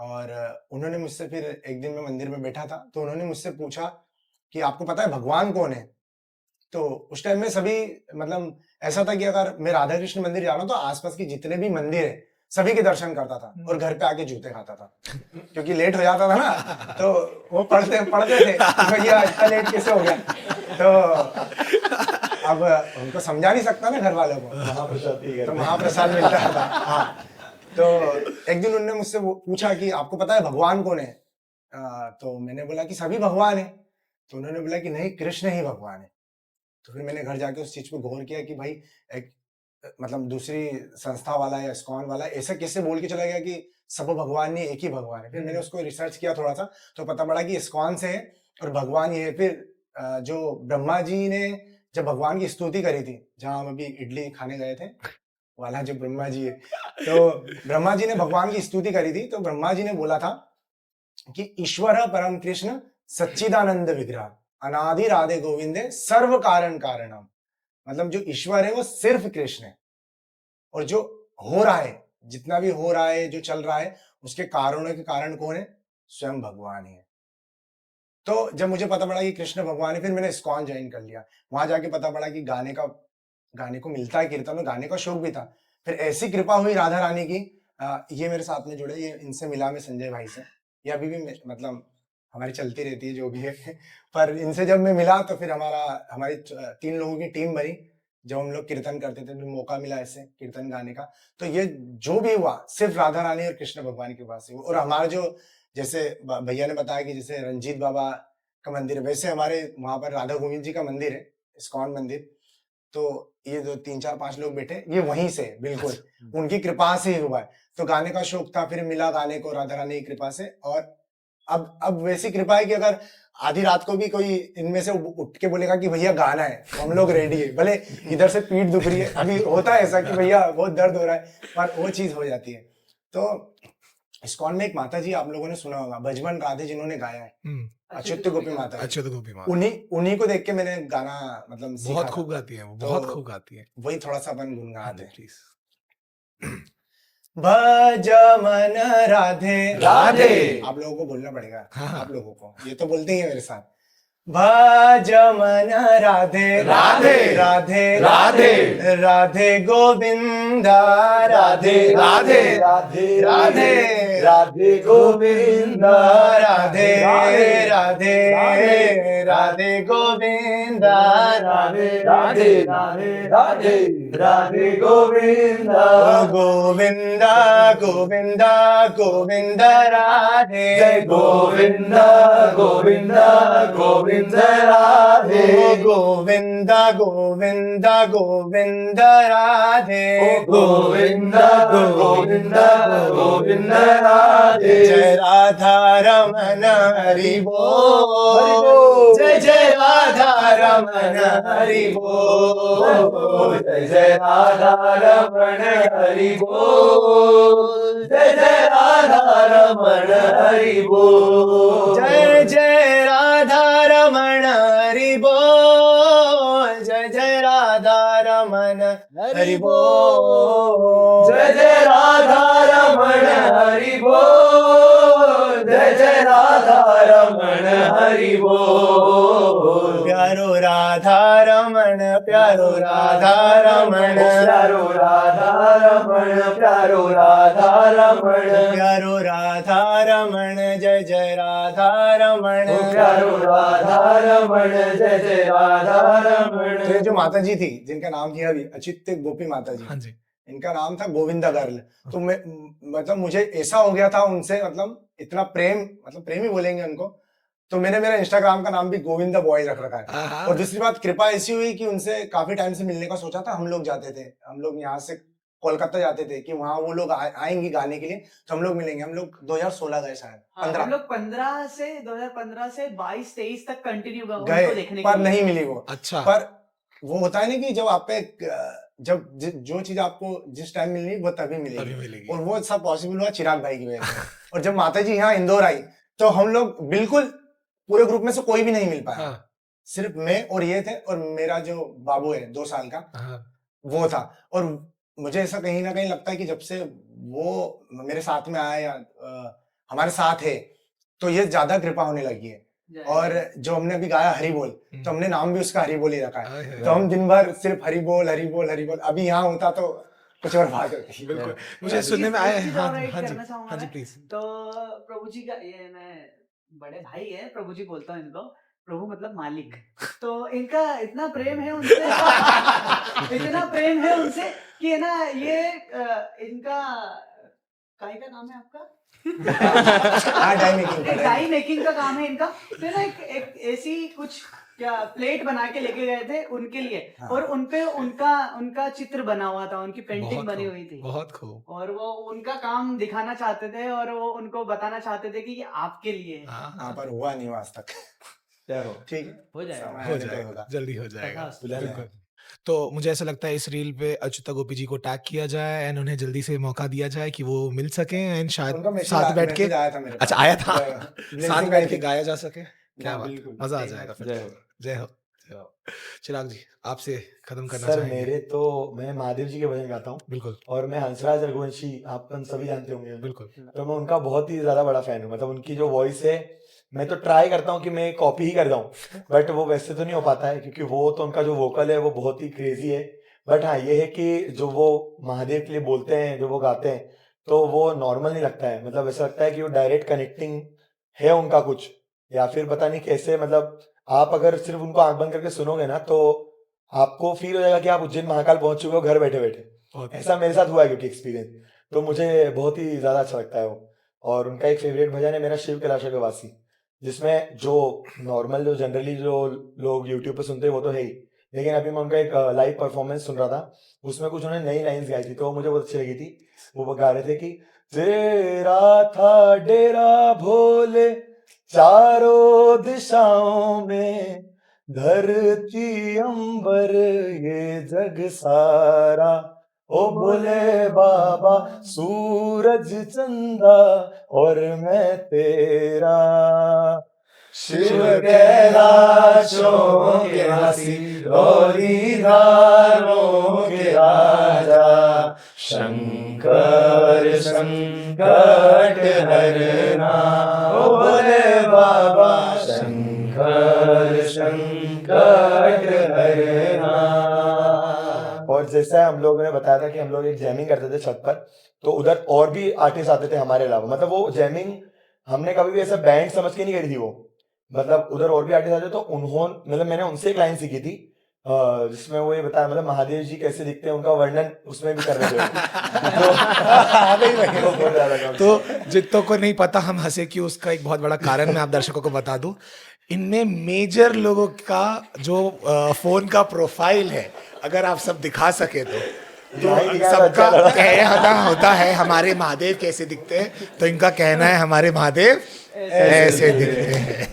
और उन्होंने मुझसे फिर एक दिन मैं मंदिर में बैठा था, तो उन्होंने मुझसे पूछा कि आपको पता है भगवान कौन है? तो उस टाइम में सभी मतलब ऐसा था कि अगर मैं राधा कृष्ण मंदिर जा रहा हूँ तो आसपास के जितने भी मंदिर है सभी के दर्शन करता था और घर पे आके जूते खाता था, क्योंकि लेट हो जाता था ना, तो वो पढ़ते थे कि भैया इतना लेट कैसे हो गया। तो अब उनको समझा नहीं सकता ना घर वालों को, महाप्रसाद ही तो करते हैं। महाप्रसाद मिलता था। हाँ, तो एक दिन उन्होंने मुझसे पूछा कि आपको पता है भगवान कौन है? तो मैंने बोला कि सभी भगवान है। तो उन्होंने बोला कि नहीं, कृष्ण ही भगवान है। तो फिर मैंने घर जाके उस चीज पे गौर किया कि भाई एक मतलब दूसरी संस्था वाला या इस्कॉन वाला ऐसा कैसे बोल के चला गया कि सब भगवान नहीं, एक ही भगवान है। फिर मैंने उसको रिसर्च किया थोड़ा सा, तो पता पड़ा कि इस्कॉन से है और भगवान ये है। फिर जो ब्रह्मा जी ने जब भगवान की स्तुति करी थी, जहाँ हम अभी इडली खाने गए थे वाला जो ब्रह्मा जी है, तो ब्रह्मा जी ने भगवान की स्तुति करी थी, तो ब्रह्मा जी ने बोला था कि ईश्वर परम कृष्ण सच्चिदानंद विग्रह अनादि राधे गोविंदे सर्व कारण कारणम। मतलब जो ईश्वर है वो सिर्फ कृष्ण है, और जो हो रहा है, जितना भी हो रहा है, जो चल रहा है, उसके कारणों के कारण कौन है? स्वयं भगवान ही है। तो जब मुझे पता पड़ा कि कृष्ण भगवान है, फिर मैंने इस्कॉन ज्वाइन कर लिया। वहां जाके पता पड़ा कि गाने को मिलता है, कीर्तन में गाने का शौक भी था। फिर ऐसी कृपा हुई राधा रानी की, ये मेरे साथ में जुड़े, ये इनसे मिला मैं संजय भाई से, ये अभी भी मतलब हमारी चलती रहती है जो भी है। पर इनसे जब मैं मिला तो फिर हमारी 3 लोगों की टीम बनी। जब हम लोग कीर्तन करते थे तो मौका मिला ऐसे कीर्तन गाने का, तो ये जो भी हुआ सिर्फ राधा रानी और कृष्ण भगवान की कृपा से हुआ। और हमारा जो, जैसे भैया ने बताया कि जैसे रंजीत बाबा का मंदिर है, वैसे हमारे वहां पर राधा गोविंद जी का मंदिर है, इस्कॉन मंदिर। तो ये जो 3-4-5 लोग बैठे, ये वहीं से बिल्कुल उनकी कृपा से ही हुआ है। तो गाने का शौक था, फिर मिला गाने को राधा रानी की कृपा से। और अब वैसी कृपा है कि अगर आधी रात को भी कोई इनमें से उठ के बोलेगा कि भैया गाना है, तो हम लोग रेडी है। भले इधर से पीठ दुख रही है, अभी होता है ऐसा कि भैया बहुत दर्द हो रहा है, पर वो चीज हो जाती है। तो इस्कॉन में एक माता जी आप लोगों ने सुना होगा, भजमन राधे, जिन्होंने गाया है, अच्युत गोपी माता जी। अच्युत गोपी माता उन्हीं को देख के मैंने गाना मतलब सीखा बहुत था। खूब गाती है वो, तो बहुत खूब गाती है। वही थोड़ा सा अपन हाँ गुनगुनाते जी, हैं। प्लीज। भज मन राधे राधे। आप लोगों को बोलना पड़ेगा, हाँ। आप लोगों को, ये तो बोलते ही है मेरे साथ। भज मन राधे राधे। राधे राधे। राधे गोविंदा राधे राधे राधे राधे राधे गोविंद राधे राधे राधे गोविंदा राधे राधे राधे राधे राधे गोविंद गोविंदा गोविंदा गोविंद राधे जय गोविंद गोविंद गोविंद राधे गोविंदा गोविंदा गोविंद राधे गोविंद गोविंद गोविंद राधे जय राधा रमन हरि बोल, जय जय राधा रमन हरि बोल, जय जय राधा रमण हरि बोल, जय जय राधा रमण हरि बोल, जय जय राधा रमन हरि बोल, जय जय राधा रमन हरि बोल, जय जय राधा रमण हरि बोल, जय जय राधा रमण हरि बोल, प्यारो राधा रमण प्यारो राधा रमण प्यारो राधा रमण प्यारो राधा रमण प्यारो राधा रमण जय जय राधा रमण प्यारो राधा रमण जय जय राधा रमण। तो ये जो माता जी थी जिनका नाम किया अभी अच्युत गोपी माता जी, हाँ जी। इनका नाम था गोविंदा गर्ल। तो मैं मतलब मुझे ऐसा हो गया था उनसे, मतलब इतना प्रेम, मतलब प्रेम ही बोलेंगे उनको। तो मैंने मेरा इंस्टाग्राम का नाम भी गोविंदा बॉय रख रखा है। हाँ। और दूसरी बात, कृपा ऐसी हुई कि उनसे काफी टाइम से मिलने का सोचा था। हम लोग जाते थे, हम लोग यहाँ से कोलकाता जाते थे कि वहाँ वो लोग आएंगे गाने के लिए, तो हम लोग मिलेंगे। हम लोग 2016 गए शायद, हाँ, 15 हम लोग 2015 से 22-23 तक कंटिन्यू उनको गए, देखने पर के लिए। नहीं मिली वो। अच्छा। पर वो होता है ना कि जब आप पे जो चीज आपको जिस टाइम मिलनी वो तभी तभी मिलेगी, मिलेगी। और वो सब पॉसिबल हुआ चिराग भाई की वजह से। और जब माता जी यहाँ इंदौर आई तो हम लोग बिल्कुल पूरे ग्रुप में से कोई भी नहीं मिल पाया। हाँ। सिर्फ मैं और ये थे, और मेरा जो बाबू है 2 साल का, हाँ। वो था। और मुझे ऐसा कहीं ना कहीं लगता है कि जब से वो मेरे साथ में आया, या हमारे साथ है, तो ये ज्यादा कृपा होने लगी है। जय और जो हमने अभी गाया हरि बोल, तो हमने नाम भी उसका हरि बोल ही रखा है। आय हाय। तो हम दिन भर सिर्फ हरि बोल हरि बोल हरि बोल, अभी यहाँ होता तो कुछ और बात होती। बिल्कुल, एक मुझे सुनने में चीज आया एक है। चीज हाँ और जी, ऐड हाँ जी, करना चाहूंगा हाँ जी, मैं। प्लीज। तो प्रभु जी का ये मैं बड़े भाई है, प्रभु जी बोलता हूँ इनको, प्रभु मतलब मालिक। तो इनका इतना प्रेम है उनसे इतना प्रेम है उनसे कि है ना, ये इनका काय का नाम है आपका? हाँ, डाई मेकिंग का, डाई मेकिंग का काम है इनका। तो है ना एक ऐसी कुछ क्या प्लेट बना के लेके गए थे उनके लिए, हाँ। और उनपे उनका उनका चित्र बना हुआ था, उनकी पेंटिंग बहुत बनी खूब, हुई थी, बहुत खूब। और वो उनका काम दिखाना चाहते थे, और वो उनको बताना चाहते थे कि ये आपके लिए है। हाँ, हाँ, पर हुआ नहीं आज तक। जय हो। ठीक है, हो जाएगा। समय हो आने पे जाएगा, होगा। जल्दी हो जाएगा। तथास्तु। बिल्कुल। तो मुझे ऐसा लगता है इस रील पे अच्युता गोपी जी को टैग किया जाए एंड उन्हें जल्दी से मौका दिया जाए कि वो मिल सके एंड शायद उनका मैसेज साथ बैठ के, मैसेज आया था मेरे अच्छा पास। आया था, blessing साथ आई बैठ के थी। गाया जा सके। क्या हाँ, बात, बिल्कुल, मजा आ सही जाएगा बात। फिर। जय हो। जय हो, जय हो। चिराग जी, आपसे खत्म करना सर चाहेंगे। मेरे तो मैं महादेव जी के भजन गाता हूँ, बिल्कुल, और मैं हंसराज रघुवंशी, आप सभी जानते होंगे, बिल्कुल। तो मैं उनका बहुत ही ज्यादा बड़ा फैन हूँ। मतलब उनकी जो वॉइस है, मैं तो ट्राई करता हूँ कि मैं कॉपी ही कर जाऊँ, बट वो वैसे तो नहीं हो पाता है, क्योंकि वो तो उनका जो वोकल है वो बहुत ही क्रेजी है। बट हाँ, ये है कि जो वो महादेव के लिए बोलते हैं, जो वो गाते हैं, तो वो नॉर्मल नहीं लगता है। मतलब ऐसा लगता है कि वो डायरेक्ट कनेक्टिंग है उनका कुछ, या फिर पता नहीं कैसे। मतलब आप अगर सिर्फ उनको आंख बंद करके सुनोगे ना, तो आपको फील हो जाएगा कि आप उज्जैन महाकाल पहुंच चुके हो घर बैठे बैठे। बहुत ऐसा मेरे साथ हुआ है, क्योंकि एक्सपीरियंस, तो मुझे बहुत ही ज्यादा अच्छा लगता है वो। और उनका एक फेवरेट भजन है मेरा, शिव कैलाश के वासी, जिसमें जो नॉर्मल जो जनरली जो लोग यूट्यूब पे सुनते हैं वो तो है ही, लेकिन अभी मैं उनका एक लाइव परफॉर्मेंस सुन रहा था, उसमें कुछ उन्होंने नई लाइंस गाई थी, तो वो मुझे बहुत अच्छी लगी थी। वो गा रहे थे कि तेरा था डेरा भोले चारों दिशाओं में, धरती अंबर ये जग सारा, ओ भोले बाबा सूरज चंदा और मैं तेरा, शिव कैलाशों के वासी धारों के राजा, शंकर संकट हरना, ओ भोले बाबा शंकर संकट हरना। और जैसा हम लोगों ने बताया था कि हम लोग एक जैमिंग करते थे छत पर, तो उधर और भी आर्टिस्ट आते थे हमारे अलावा। मतलब वो जैमिंग हमने कभी भी ऐसा बैंड समझ के नहीं करी थी वो, मतलब उधर और भी आर्टिस्ट आते, तो उन्होंने, मतलब मैंने उनसे एक लाइन सीखी थी, जिसमें वो ये बताया, मतलब महादेव जी कैसे दिखते हैं उनका वर्णन उसमें भी कर रहे थे। तो बहुत ज्यादा काम तो जितनों को नहीं पता हम हंसे क्यों, उसका एक बहुत बड़ा कारण मैं आप दर्शकों को बता दूं। इनमें मेजर लोगों का जो फोन का प्रोफाइल है, अगर आप सब दिखा सके तो यहाँ ही दिखाया तो सबका अच्छा लगा। कहना होता है हमारे महादेव कैसे दिखते हैं, तो इनका कहना है हमारे महादेव ऐसे दिखते हैं।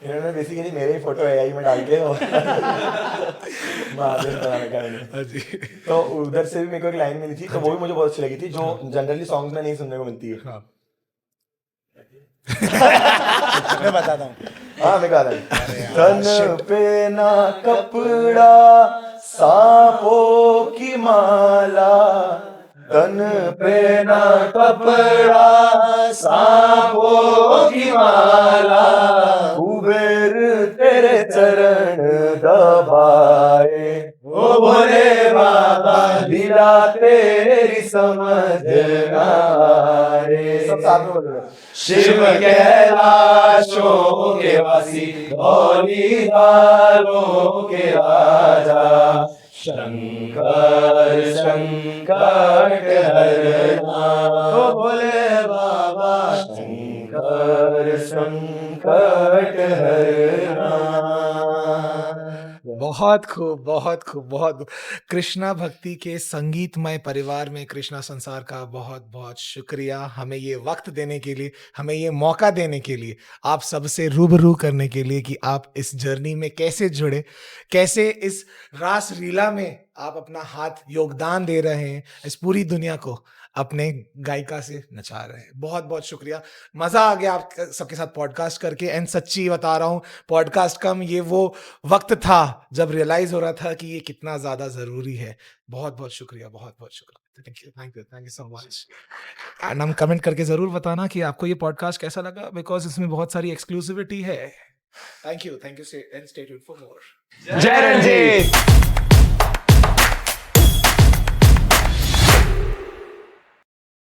इन्होंने बेसिकली मेरे ही फोटो एआई में डाल के और महादेव बना रखा है इन्होंने। हाँ जी। तो उधर से भी मेरे को एक लाइन मिली थी, तो वो भी मुझे बहुत अच्छी लगी थी, जो जनरली सॉन्ग्स में नहीं सुनने को मिलती है। हाँ। मैं बताता हूँ। हाँ, मैं गा रहा हूँ। तन पे ना कपड़ा सांपों की माला, तन पे ना कपड़ा सांपों की माला, कुबेर तेरे चरण दबाए, ओ भोले बाबा लीला तेरी समझ ना आए। सब साथ में बोल रहे हैं। शिव कैलाशों के वासी धारों के राजा, शंकर संकट हरना, ओ भोले बाबा शंकर संकट हरना। बहुत खूब, बहुत खूब, बहुत। कृष्णा भक्ति के संगीतमय परिवार में कृष्णा संसार का बहुत बहुत शुक्रिया, हमें ये वक्त देने के लिए, हमें ये मौका देने के लिए, आप सबसे रूबरू करने के लिए कि आप इस जर्नी में कैसे जुड़े, कैसे इस रास लीला में आप अपना हाथ योगदान दे रहे हैं, इस पूरी दुनिया को अपने गायिका से नचा रहे हैं। बहुत बहुत शुक्रिया, मजा आ गया आप सबके साथ पॉडकास्ट करके। एंड सच्ची बता रहा हूँ, पॉडकास्ट कम, ये वो वक्त था जब रियलाइज हो रहा था कि ये कितना ज्यादा जरूरी है। बहुत बहुत शुक्रिया, बहुत बहुत शुक्रिया। Thank you, thank you, thank you so much. And हम कमेंट करके जरूर बताना कि आपको ये पॉडकास्ट कैसा लगा, बिकॉज इसमें बहुत सारी एक्सक्लूसिविटी है. Thank you and stay tuned for more. जय रंजीत.